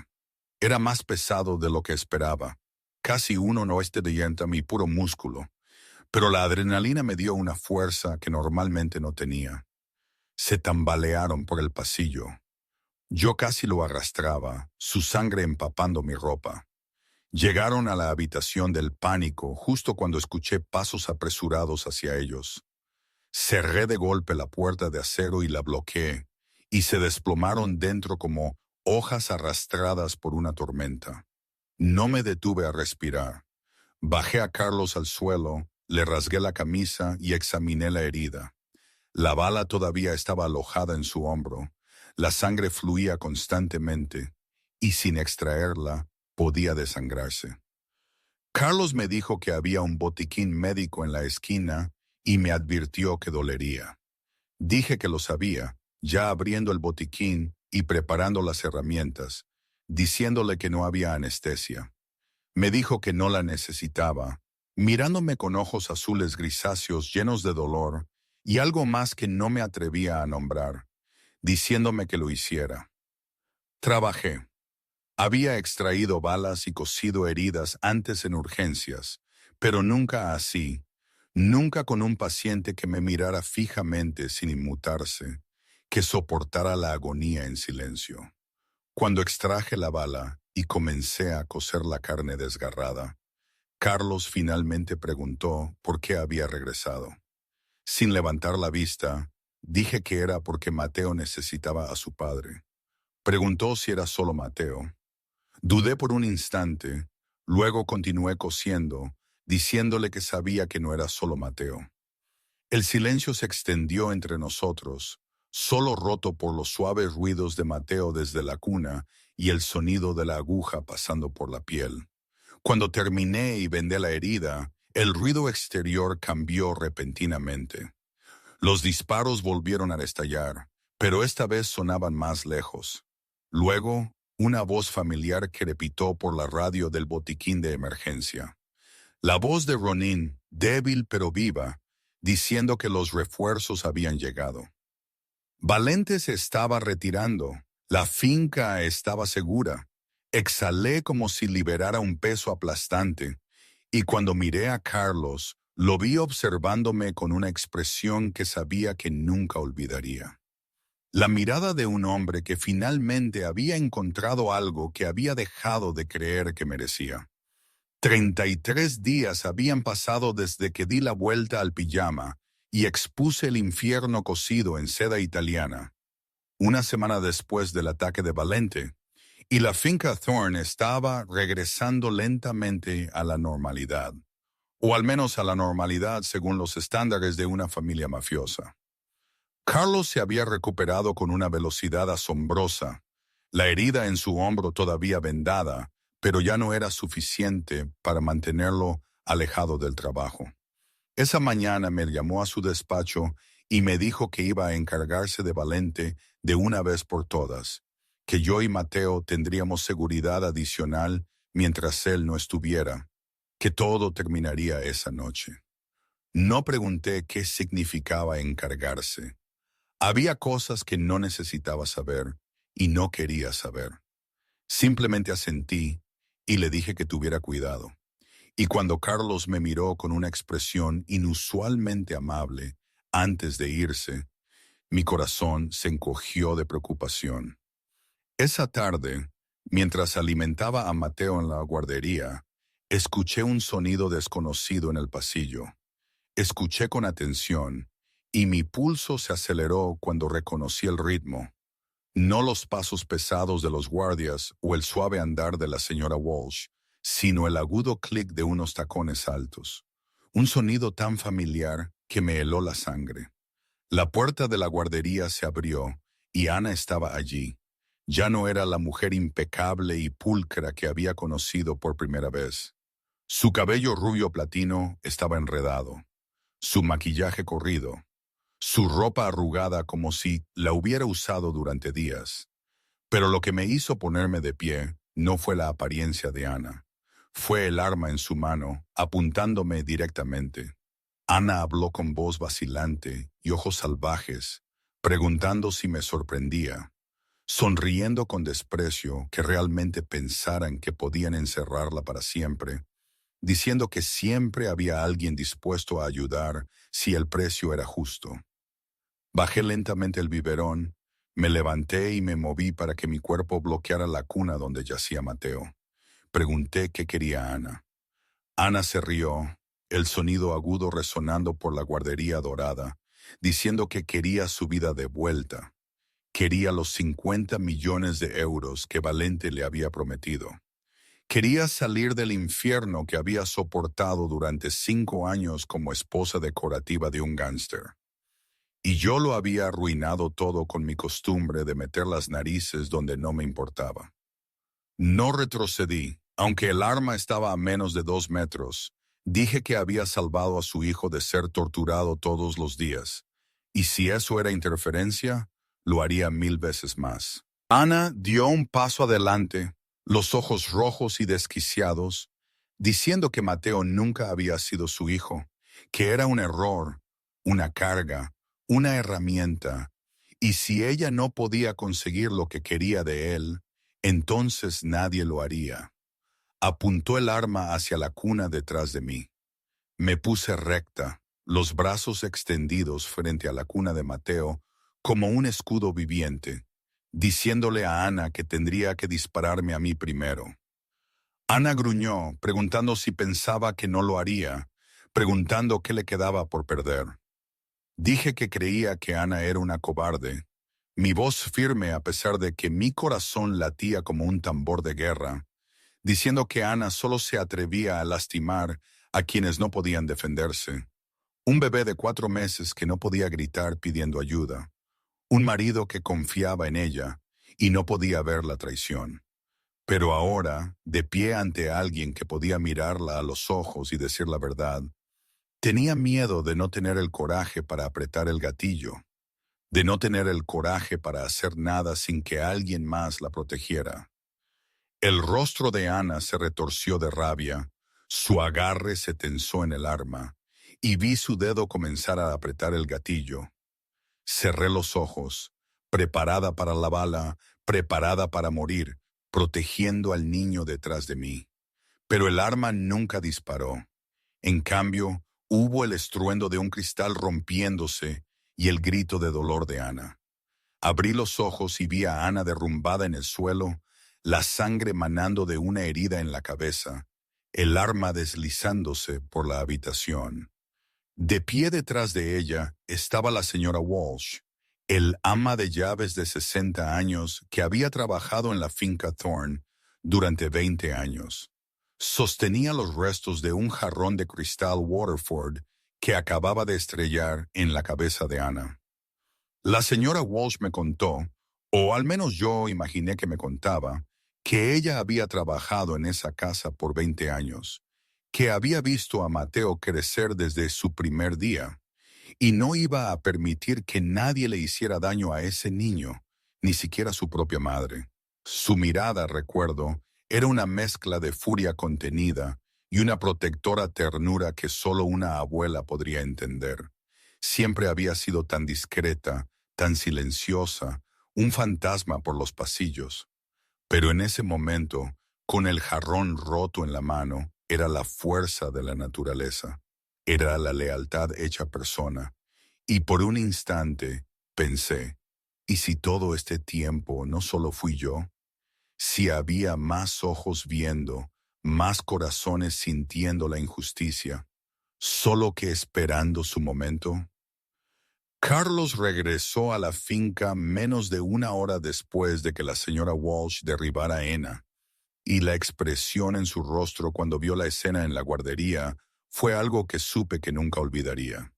A: Era más pesado de lo que esperaba, casi 1,90 y puro músculo, pero la adrenalina me dio una fuerza que normalmente no tenía. Se tambalearon por el pasillo. Yo casi lo arrastraba, su sangre empapando mi ropa. Llegaron a la habitación del pánico justo cuando escuché pasos apresurados hacia ellos. Cerré de golpe la puerta de acero y la bloqueé, y se desplomaron dentro como hojas arrastradas por una tormenta. No me detuve a respirar. Bajé a Carlos al suelo, le rasgué la camisa y examiné la herida. La bala todavía estaba alojada en su hombro. La sangre fluía constantemente, y sin extraerla, podía desangrarse. Carlos me dijo que había un botiquín médico en la esquina y me advirtió que dolería. Dije que lo sabía, ya abriendo el botiquín y preparando las herramientas, diciéndole que no había anestesia. Me dijo que no la necesitaba, mirándome con ojos azules grisáceos llenos de dolor y algo más que no me atrevía a nombrar, diciéndome que lo hiciera. Trabajé. Había extraído balas y cosido heridas antes en urgencias, pero nunca así, nunca con un paciente que me mirara fijamente sin inmutarse, que soportara la agonía en silencio. Cuando extraje la bala y comencé a coser la carne desgarrada, Carlos finalmente preguntó por qué había regresado. Sin levantar la vista, dije que era porque Mateo necesitaba a su padre. Preguntó si era solo Mateo. Dudé por un instante, luego continué cosiendo, diciéndole que sabía que no era solo Mateo. El silencio se extendió entre nosotros, solo roto por los suaves ruidos de Mateo desde la cuna y el sonido de la aguja pasando por la piel. Cuando terminé y vendé la herida, el ruido exterior cambió repentinamente. Los disparos volvieron a estallar, pero esta vez sonaban más lejos. Luego, una voz familiar crepitó por la radio del botiquín de emergencia. La voz de Ronin, débil pero viva, diciendo que los refuerzos habían llegado. Valente se estaba retirando. La finca estaba segura. Exhalé como si liberara un peso aplastante, y cuando miré a Carlos, lo vi observándome con una expresión que sabía que nunca olvidaría. La mirada de un hombre que finalmente había encontrado algo que había dejado de creer que merecía. 33 días habían pasado desde que di la vuelta al pijama y expuse el infierno cosido en seda italiana. Una semana después del ataque de Valente, y la finca Thorne estaba regresando lentamente a la normalidad, o al menos a la normalidad según los estándares de una familia mafiosa. Carlos se había recuperado con una velocidad asombrosa, la herida en su hombro todavía vendada, pero ya no era suficiente para mantenerlo alejado del trabajo. Esa mañana me llamó a su despacho y me dijo que iba a encargarse de Valente de una vez por todas, que yo y Mateo tendríamos seguridad adicional mientras él no estuviera, que todo terminaría esa noche. No pregunté qué significaba encargarse. Había cosas que no necesitaba saber y no quería saber. Simplemente asentí y le dije que tuviera cuidado. Y cuando Carlos me miró con una expresión inusualmente amable antes de irse, mi corazón se encogió de preocupación. Esa tarde, mientras alimentaba a Mateo en la guardería, escuché un sonido desconocido en el pasillo. Escuché con atención y mi pulso se aceleró cuando reconocí el ritmo. No los pasos pesados de los guardias o el suave andar de la señora Walsh, sino el agudo clic de unos tacones altos. Un sonido tan familiar que me heló la sangre. La puerta de la guardería se abrió y Ana estaba allí. Ya no era la mujer impecable y pulcra que había conocido por primera vez. Su cabello rubio platino estaba enredado, su maquillaje corrido, su ropa arrugada como si la hubiera usado durante días. Pero lo que me hizo ponerme de pie no fue la apariencia de Ana. Fue el arma en su mano, apuntándome directamente. Ana habló con voz vacilante y ojos salvajes, preguntando si me sorprendía, sonriendo con desprecio que realmente pensaran que podían encerrarla para siempre, diciendo que siempre había alguien dispuesto a ayudar si el precio era justo. Bajé lentamente el biberón, me levanté y me moví para que mi cuerpo bloqueara la cuna donde yacía Mateo. Pregunté qué quería Ana. Ana se rió, el sonido agudo resonando por la guardería dorada, diciendo que quería su vida de vuelta. Quería los 50 millones de euros que Valente le había prometido. Quería salir del infierno que había soportado durante 5 años como esposa decorativa de un gángster. Y yo lo había arruinado todo con mi costumbre de meter las narices donde no me importaba. No retrocedí, aunque el arma estaba a menos de 2 metros. Dije que había salvado a su hijo de ser torturado todos los días. Y si eso era interferencia, lo haría 1000 veces más. Ana dio un paso adelante, los ojos rojos y desquiciados, diciendo que Mateo nunca había sido su hijo, que era un error, una carga, una herramienta, y si ella no podía conseguir lo que quería de él, entonces nadie lo haría. Apuntó el arma hacia la cuna detrás de mí. Me puse recta, los brazos extendidos frente a la cuna de Mateo, como un escudo viviente, diciéndole a Ana que tendría que dispararme a mí primero. Ana gruñó, preguntando si pensaba que no lo haría, preguntando qué le quedaba por perder. Dije que creía que Ana era una cobarde, mi voz firme a pesar de que mi corazón latía como un tambor de guerra, diciendo que Ana solo se atrevía a lastimar a quienes no podían defenderse. Un bebé de 4 meses que no podía gritar pidiendo ayuda. Un marido que confiaba en ella y no podía ver la traición. Pero ahora, de pie ante alguien que podía mirarla a los ojos y decir la verdad, tenía miedo de no tener el coraje para apretar el gatillo, de no tener el coraje para hacer nada sin que alguien más la protegiera. El rostro de Ana se retorció de rabia, su agarre se tensó en el arma, y vi su dedo comenzar a apretar el gatillo. Cerré los ojos, preparada para la bala, preparada para morir, protegiendo al niño detrás de mí. Pero el arma nunca disparó. En cambio, hubo el estruendo de un cristal rompiéndose y el grito de dolor de Ana. Abrí los ojos y vi a Ana derrumbada en el suelo, la sangre manando de una herida en la cabeza, el arma deslizándose por la habitación. De pie detrás de ella estaba la señora Walsh, el ama de llaves de 60 años que había trabajado en la finca Thorn durante 20 años. Sostenía los restos de un jarrón de cristal Waterford que acababa de estrellar en la cabeza de Ana. La señora Walsh me contó, o al menos yo imaginé que me contaba, que ella había trabajado en esa casa por 20 años, que había visto a Mateo crecer desde su primer día, y no iba a permitir que nadie le hiciera daño a ese niño, ni siquiera su propia madre. Su mirada, recuerdo, era una mezcla de furia contenida y una protectora ternura que solo una abuela podría entender. Siempre había sido tan discreta, tan silenciosa, un fantasma por los pasillos. Pero en ese momento, con el jarrón roto en la mano, era la fuerza de la naturaleza. Era la lealtad hecha persona. Y por un instante pensé, ¿y si todo este tiempo no solo fui yo? Si había más ojos viendo, más corazones sintiendo la injusticia, solo que esperando su momento. Carlos regresó a la finca menos de una hora después de que la señora Walsh derribara a Ena, y la expresión en su rostro cuando vio la escena en la guardería fue algo que supe que nunca olvidaría.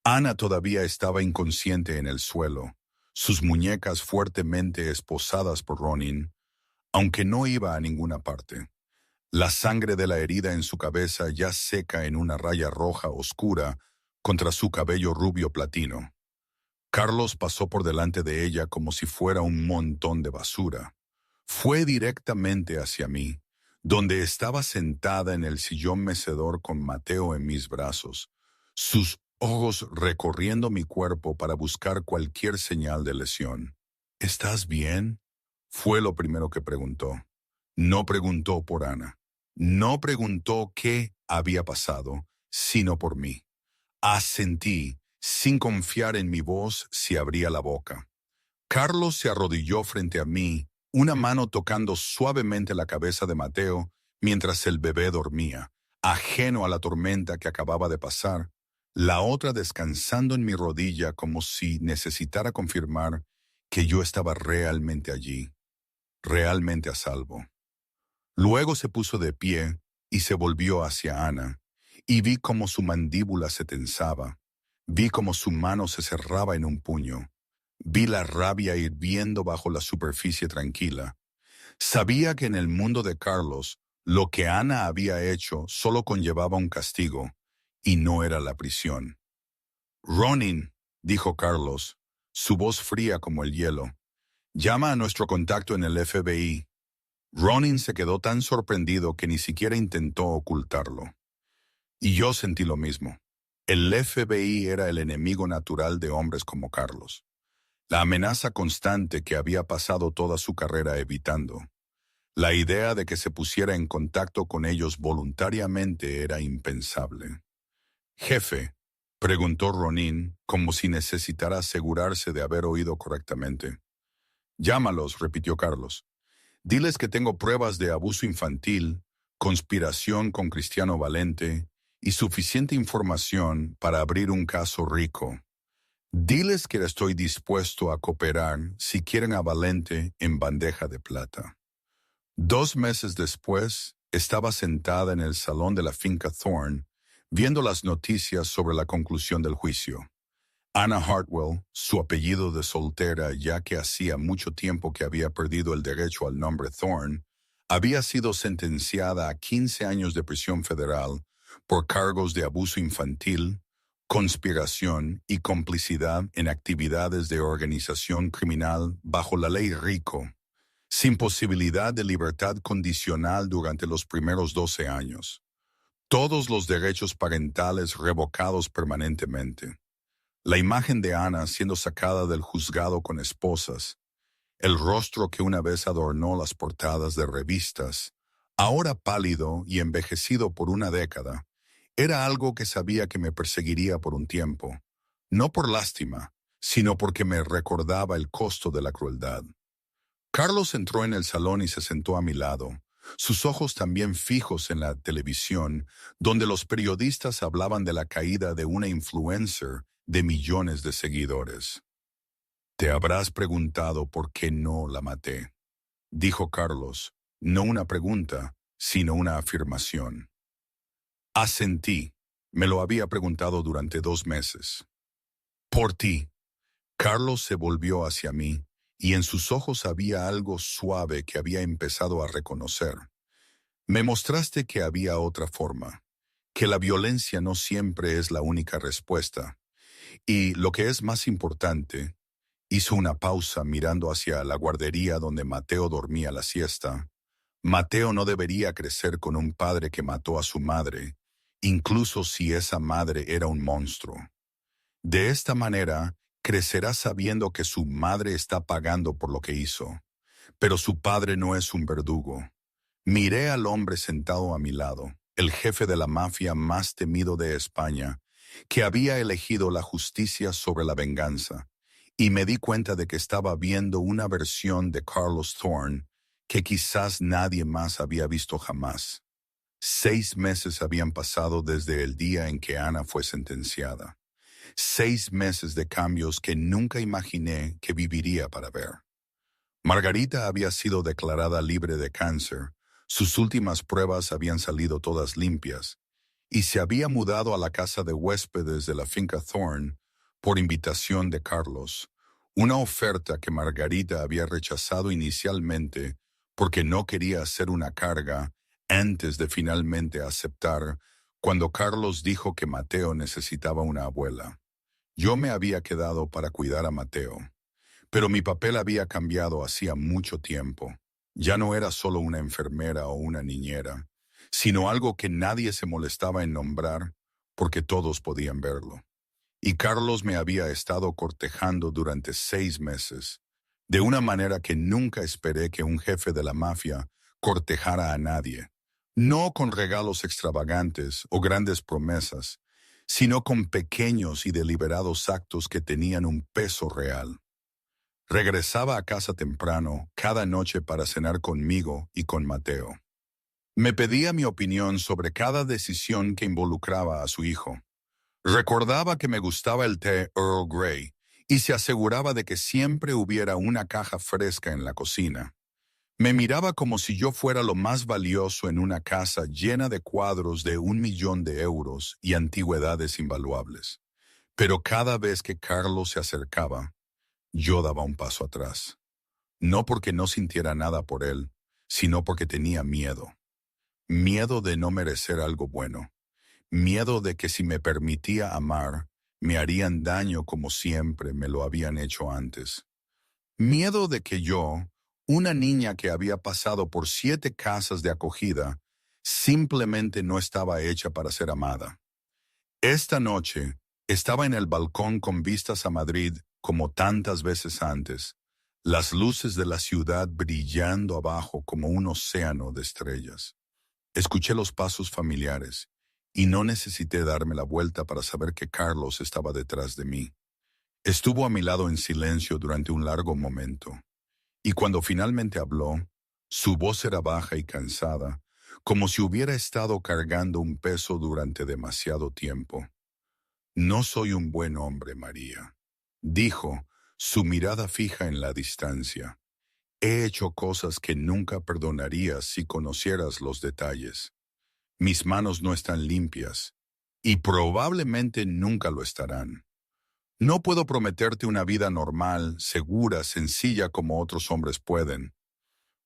A: Ana todavía estaba inconsciente en el suelo, sus muñecas fuertemente esposadas por Ronin, aunque no iba a ninguna parte. La sangre de la herida en su cabeza ya seca en una raya roja oscura contra su cabello rubio platino. Carlos pasó por delante de ella como si fuera un montón de basura. Fue directamente hacia mí, donde estaba sentada en el sillón mecedor con Mateo en mis brazos, sus ojos recorriendo mi cuerpo para buscar cualquier señal de lesión. ¿Estás bien? Fue lo primero que preguntó. No preguntó por Ana. No preguntó qué había pasado, sino por mí. Asentí, sin confiar en mi voz si abría la boca. Carlos se arrodilló frente a mí, una mano tocando suavemente la cabeza de Mateo mientras el bebé dormía, ajeno a la tormenta que acababa de pasar, la otra descansando en mi rodilla como si necesitara confirmar que yo estaba realmente allí, realmente a salvo. Luego se puso de pie y se volvió hacia Ana, y vi cómo su mandíbula se tensaba, vi cómo su mano se cerraba en un puño, vi la rabia hirviendo bajo la superficie tranquila. Sabía que en el mundo de Carlos, lo que Ana había hecho solo conllevaba un castigo, y no era la prisión. «Ronin», dijo Carlos, su voz fría como el hielo, «llama a nuestro contacto en el FBI». Ronin se quedó tan sorprendido que ni siquiera intentó ocultarlo. Y yo sentí lo mismo. El FBI era el enemigo natural de hombres como Carlos. La amenaza constante que había pasado toda su carrera evitando. La idea de que se pusiera en contacto con ellos voluntariamente era impensable. «Jefe», preguntó Ronin, como si necesitara asegurarse de haber oído correctamente. «Llámalos», repitió Carlos. «Diles que tengo pruebas de abuso infantil, conspiración con Cristiano Valente y suficiente información para abrir un caso rico. Diles que estoy dispuesto a cooperar si quieren a Valente en bandeja de plata». 2 meses después, estaba sentada en el salón de la finca Thorn, viendo las noticias sobre la conclusión del juicio. Anna Hartwell, su apellido de soltera ya que hacía mucho tiempo que había perdido el derecho al nombre Thorn, había sido sentenciada a 15 años de prisión federal por cargos de abuso infantil, conspiración y complicidad en actividades de organización criminal bajo la ley RICO, sin posibilidad de libertad condicional durante los primeros 12 años. Todos los derechos parentales revocados permanentemente. La imagen de Ana siendo sacada del juzgado con esposas, el rostro que una vez adornó las portadas de revistas, ahora pálido y envejecido por una década, era algo que sabía que me perseguiría por un tiempo, no por lástima, sino porque me recordaba el costo de la crueldad. Carlos entró en el salón y se sentó a mi lado, sus ojos también fijos en la televisión, donde los periodistas hablaban de la caída de una influencer de millones de seguidores. Te habrás preguntado por qué no la maté, dijo Carlos, no una pregunta, sino una afirmación. Asentí. Me lo había preguntado durante 2 meses. Por ti. Carlos se volvió hacia mí, y en sus ojos había algo suave que había empezado a reconocer. Me mostraste que había otra forma, que la violencia no siempre es la única respuesta. Y lo que es más importante, hizo una pausa mirando hacia la guardería donde Mateo dormía la siesta. Mateo no debería crecer con un padre que mató a su madre, incluso si esa madre era un monstruo. De esta manera, crecerá sabiendo que su madre está pagando por lo que hizo, pero su padre no es un verdugo. Miré al hombre sentado a mi lado, el jefe de la mafia más temido de España, que había elegido la justicia sobre la venganza, y me di cuenta de que estaba viendo una versión de Carlos Thorne que quizás nadie más había visto jamás. 6 meses habían pasado desde el día en que Ana fue sentenciada. 6 meses de cambios que nunca imaginé que viviría para ver. Margarita había sido declarada libre de cáncer, sus últimas pruebas habían salido todas limpias, y se había mudado a la casa de huéspedes de la finca Thorne por invitación de Carlos, una oferta que Margarita había rechazado inicialmente porque no quería hacer una carga antes de finalmente aceptar cuando Carlos dijo que Mateo necesitaba una abuela. Yo me había quedado para cuidar a Mateo, pero mi papel había cambiado hacía mucho tiempo. Ya no era solo una enfermera o una niñera, sino algo que nadie se molestaba en nombrar porque todos podían verlo. Y Carlos me había estado cortejando durante 6 meses, de una manera que nunca esperé que un jefe de la mafia cortejara a nadie. No con regalos extravagantes o grandes promesas, sino con pequeños y deliberados actos que tenían un peso real. Regresaba a casa temprano cada noche para cenar conmigo y con Mateo. Me pedía mi opinión sobre cada decisión que involucraba a su hijo. Recordaba que me gustaba el té Earl Grey y se aseguraba de que siempre hubiera una caja fresca en la cocina. Me miraba como si yo fuera lo más valioso en una casa llena de cuadros de 1 millón de euros y antigüedades invaluables. Pero cada vez que Carlos se acercaba, yo daba un paso atrás. No porque no sintiera nada por él, sino porque tenía miedo. Miedo de no merecer algo bueno. Miedo de que si me permitía amar, me harían daño como siempre me lo habían hecho antes. Miedo de que yo, una niña que había pasado por 7 casas de acogida, simplemente no estaba hecha para ser amada. Esta noche, estaba en el balcón con vistas a Madrid como tantas veces antes, las luces de la ciudad brillando abajo como un océano de estrellas. Escuché los pasos familiares y no necesité darme la vuelta para saber que Carlos estaba detrás de mí. Estuvo a mi lado en silencio durante un largo momento, y cuando finalmente habló, su voz era baja y cansada, como si hubiera estado cargando un peso durante demasiado tiempo. No soy un buen hombre, María, dijo, su mirada fija en la distancia. He hecho cosas que nunca perdonarías si conocieras los detalles. Mis manos no están limpias, y probablemente nunca lo estarán. No puedo prometerte una vida normal, segura, sencilla como otros hombres pueden.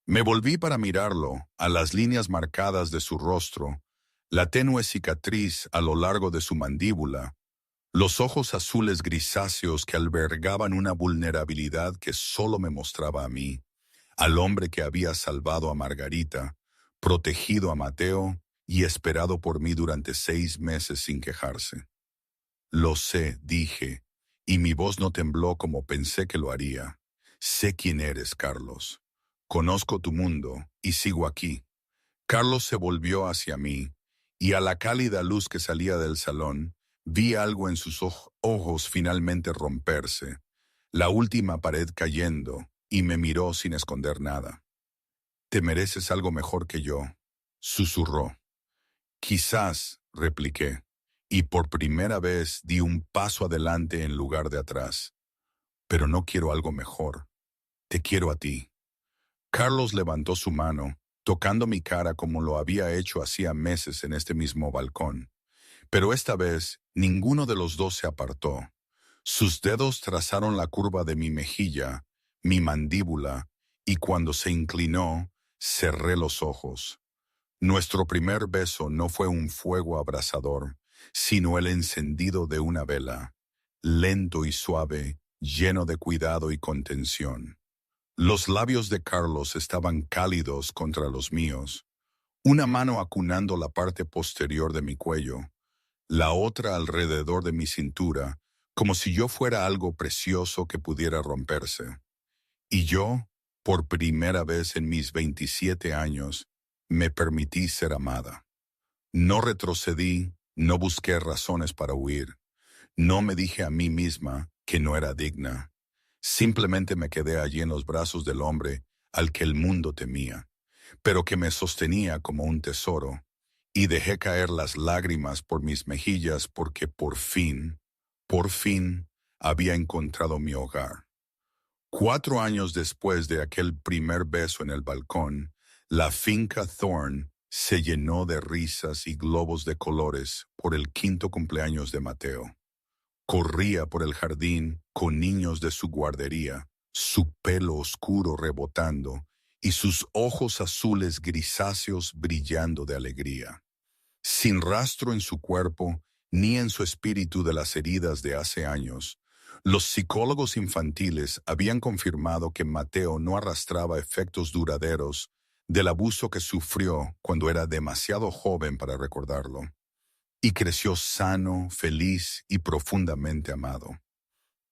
A: Me volví para mirarlo, a las líneas marcadas de su rostro, la tenue cicatriz a lo largo de su mandíbula, los ojos azules grisáceos que albergaban una vulnerabilidad que solo me mostraba a mí, al hombre que había salvado a Margarita, protegido a Mateo y esperado por mí durante 6 meses sin quejarse. Lo sé, dije, y mi voz no tembló como pensé que lo haría. Sé quién eres, Carlos. Conozco tu mundo y sigo aquí. Carlos se volvió hacia mí, y a la cálida luz que salía del salón, vi algo en sus ojos finalmente romperse, la última pared cayendo, y me miró sin esconder nada. Te mereces algo mejor que yo, susurró. Quizás, repliqué, y por primera vez di un paso adelante en lugar de atrás. pero no quiero algo mejor. Te quiero a ti. Carlos levantó su mano, tocando mi cara como lo había hecho hacía meses en este mismo balcón. Pero esta vez ninguno de los dos se apartó. Sus dedos trazaron la curva de mi mejilla, mi mandíbula, y cuando se inclinó, cerré los ojos. Nuestro primer beso no fue un fuego abrasador, sino el encendido de una vela, lento y suave, lleno de cuidado y contención. Los labios de Carlos estaban cálidos contra los míos, una mano acunando la parte posterior de mi cuello, la otra alrededor de mi cintura, como si yo fuera algo precioso que pudiera romperse. Y yo, por primera vez en mis 27 años, me permití ser amada. No retrocedí, no busqué razones para huir, no me dije a mí misma que no era digna. Simplemente me quedé allí en los brazos del hombre al que el mundo temía, pero que me sostenía como un tesoro, y dejé caer las lágrimas por mis mejillas porque por fin, había encontrado mi hogar. 4 años después de aquel primer beso en el balcón, la finca Thorn se llenó de risas y globos de colores por el 5º cumpleaños de Mateo. Corría por el jardín con niños de su guardería, su pelo oscuro rebotando y sus ojos azules grisáceos brillando de alegría. Sin rastro en su cuerpo ni en su espíritu de las heridas de hace años, los psicólogos infantiles habían confirmado que Mateo no arrastraba efectos duraderos del abuso que sufrió cuando era demasiado joven para recordarlo, y creció sano, feliz y profundamente amado.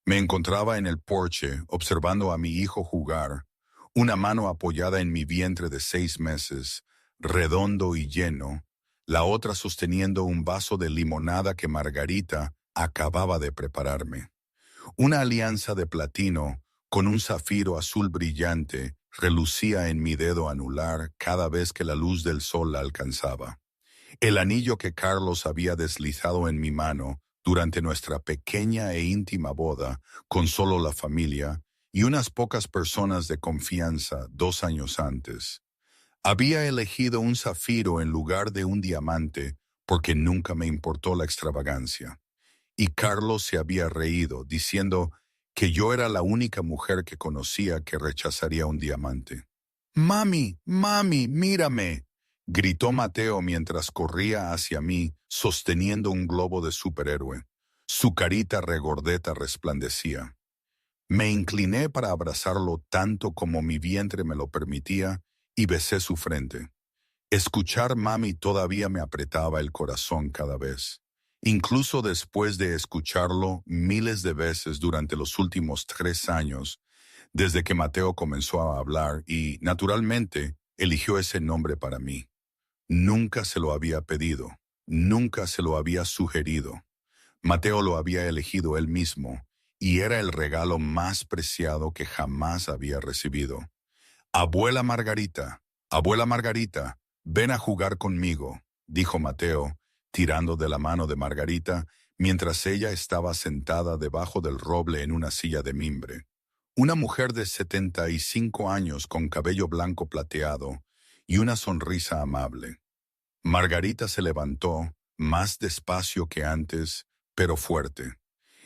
A: Me encontraba en el porche observando a mi hijo jugar, una mano apoyada en mi vientre de 6 meses, redondo y lleno, la otra sosteniendo un vaso de limonada que Margarita acababa de prepararme. Una alianza de platino con un zafiro azul brillante relucía en mi dedo anular cada vez que la luz del sol la alcanzaba. El anillo que Carlos había deslizado en mi mano durante nuestra pequeña e íntima boda con solo la familia y unas pocas personas de confianza 2 años antes. Había elegido un zafiro en lugar de un diamante porque nunca me importó la extravagancia. Y Carlos se había reído, diciendo que yo era la única mujer que conocía que rechazaría un diamante. «Mami, mami, mírame», gritó Mateo mientras corría hacia mí, sosteniendo un globo de superhéroe. Su carita regordeta resplandecía. Me incliné para abrazarlo tanto como mi vientre me lo permitía y besé su frente. Escuchar mami todavía me apretaba el corazón cada vez. Incluso después de escucharlo miles de veces durante los últimos 3 años, desde que Mateo comenzó a hablar y, naturalmente, eligió ese nombre para mí. Nunca se lo había pedido, nunca se lo había sugerido. Mateo lo había elegido él mismo, y era el regalo más preciado que jamás había recibido. Abuela Margarita, ven a jugar conmigo», dijo Mateo, tirando de la mano de Margarita, mientras ella estaba sentada debajo del roble en una silla de mimbre. Una mujer de 75 años con cabello blanco plateado y una sonrisa amable. Margarita se levantó, más despacio que antes, pero fuerte.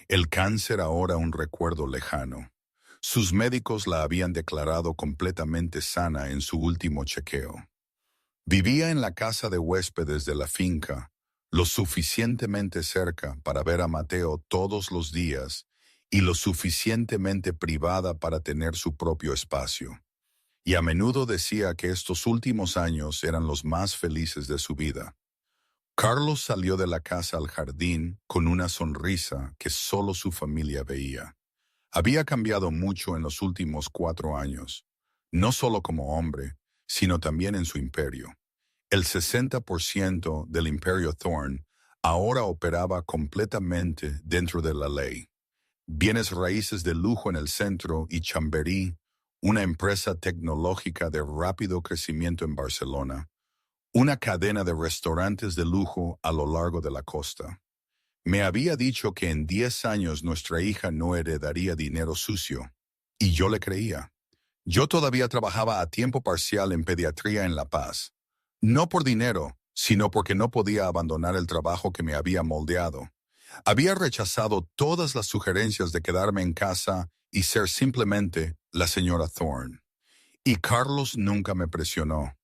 A: El cáncer ahora un recuerdo lejano. Sus médicos la habían declarado completamente sana en su último chequeo. Vivía en la casa de huéspedes de la finca, lo suficientemente cerca para ver a Mateo todos los días y lo suficientemente privada para tener su propio espacio. Y a menudo decía que estos últimos años eran los más felices de su vida. Carlos salió de la casa al jardín con una sonrisa que solo su familia veía. Había cambiado mucho en los últimos 4 años, no solo como hombre, sino también en su imperio. El 60% del imperio Thorn ahora operaba completamente dentro de la ley. Bienes raíces de lujo en el centro y Chamberí, una empresa tecnológica de rápido crecimiento en Barcelona, una cadena de restaurantes de lujo a lo largo de la costa. Me había dicho que en 10 años nuestra hija no heredaría dinero sucio, y yo le creía. Yo todavía trabajaba a tiempo parcial en pediatría en La Paz, no por dinero, sino porque no podía abandonar el trabajo que me había moldeado. Había rechazado todas las sugerencias de quedarme en casa y ser simplemente la señora Thorne. Y Carlos nunca me presionó.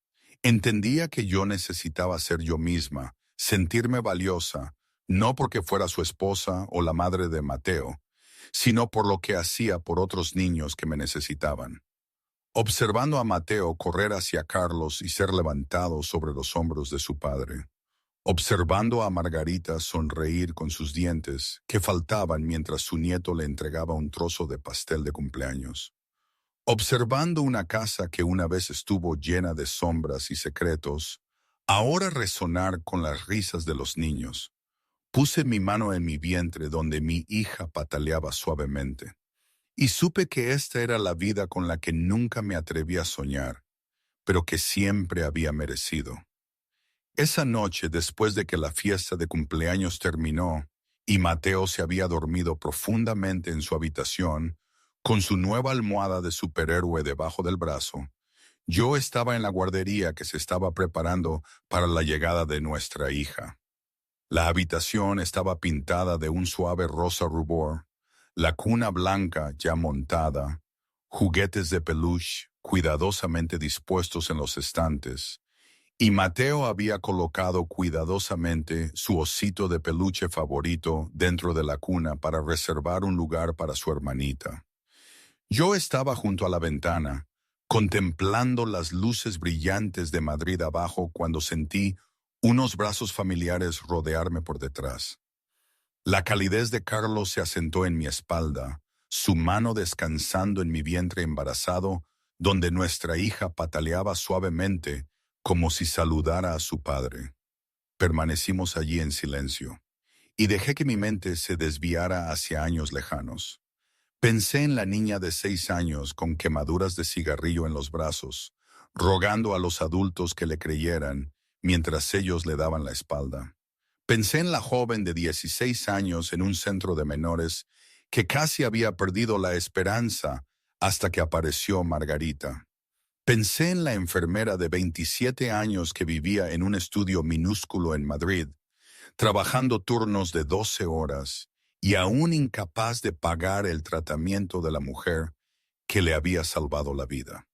A: Entendía que yo necesitaba ser yo misma, sentirme valiosa, no porque fuera su esposa o la madre de Mateo, sino por lo que hacía por otros niños que me necesitaban. Observando a Mateo correr hacia Carlos y ser levantado sobre los hombros de su padre. Observando a Margarita sonreír con sus dientes que faltaban mientras su nieto le entregaba un trozo de pastel de cumpleaños. Observando una casa que una vez estuvo llena de sombras y secretos, ahora resonar con las risas de los niños. Puse mi mano en mi vientre donde mi hija pataleaba suavemente, y supe que esta era la vida con la que nunca me atreví a soñar, pero que siempre había merecido. Esa noche, después de que la fiesta de cumpleaños terminó y Mateo se había dormido profundamente en su habitación, con su nueva almohada de superhéroe debajo del brazo, yo estaba en la guardería que se estaba preparando para la llegada de nuestra hija. La habitación estaba pintada de un suave rosa rubor, la cuna blanca ya montada, juguetes de peluche cuidadosamente dispuestos en los estantes, y Mateo había colocado cuidadosamente su osito de peluche favorito dentro de la cuna para reservar un lugar para su hermanita. Yo estaba junto a la ventana, contemplando las luces brillantes de Madrid abajo cuando sentí unos brazos familiares rodearme por detrás. La calidez de Carlos se asentó en mi espalda, su mano descansando en mi vientre embarazado, donde nuestra hija pataleaba suavemente, como si saludara a su padre. Permanecimos allí en silencio, y dejé que mi mente se desviara hacia años lejanos. Pensé en la niña de 6 años con quemaduras de cigarrillo en los brazos, rogando a los adultos que le creyeran, mientras ellos le daban la espalda. Pensé en la joven de 16 años en un centro de menores que casi había perdido la esperanza hasta que apareció Margarita. Pensé en la enfermera de 27 años que vivía en un estudio minúsculo en Madrid, trabajando turnos de 12 horas y aún incapaz de pagar el tratamiento de la mujer que le había salvado la vida.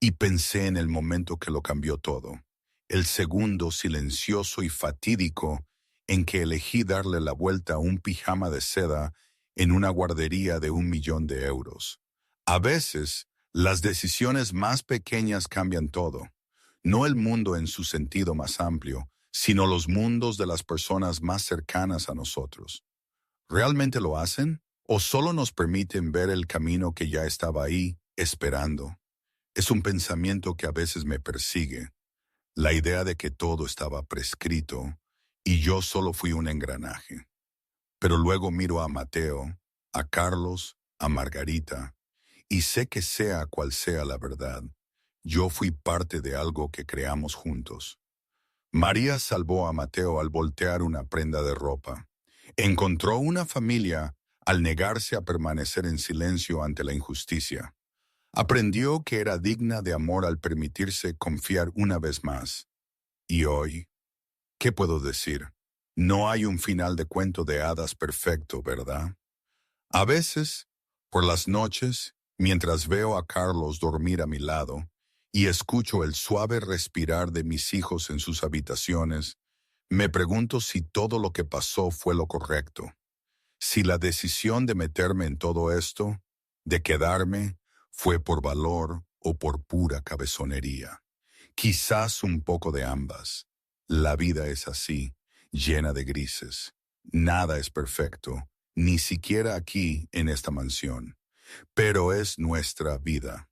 A: Y pensé en el momento que lo cambió todo, el segundo silencioso y fatídico en que elegí darle la vuelta a un pijama de seda en una guardería de 1.000.000 de euros. A veces, las decisiones más pequeñas cambian todo, no el mundo en su sentido más amplio, sino los mundos de las personas más cercanas a nosotros. ¿Realmente lo hacen? ¿O solo nos permiten ver el camino que ya estaba ahí, esperando? Es un pensamiento que a veces me persigue, la idea de que todo estaba prescrito y yo solo fui un engranaje. Pero luego miro a Mateo, a Carlos, a Margarita, y sé que sea cual sea la verdad, yo fui parte de algo que creamos juntos. María salvó a Mateo al voltear una prenda de ropa. Encontró una familia al negarse a permanecer en silencio ante la injusticia. Aprendió que era digna de amor al permitirse confiar una vez más. Y hoy, ¿qué puedo decir? No hay un final de cuento de hadas perfecto, ¿verdad? A veces, por las noches, mientras veo a Carlos dormir a mi lado y escucho el suave respirar de mis hijos en sus habitaciones, me pregunto si todo lo que pasó fue lo correcto. Si la decisión de meterme en todo esto, de quedarme, fue por valor o por pura cabezonería. Quizás un poco de ambas. La vida es así, llena de grises. Nada es perfecto, ni siquiera aquí en esta mansión. Pero es nuestra vida.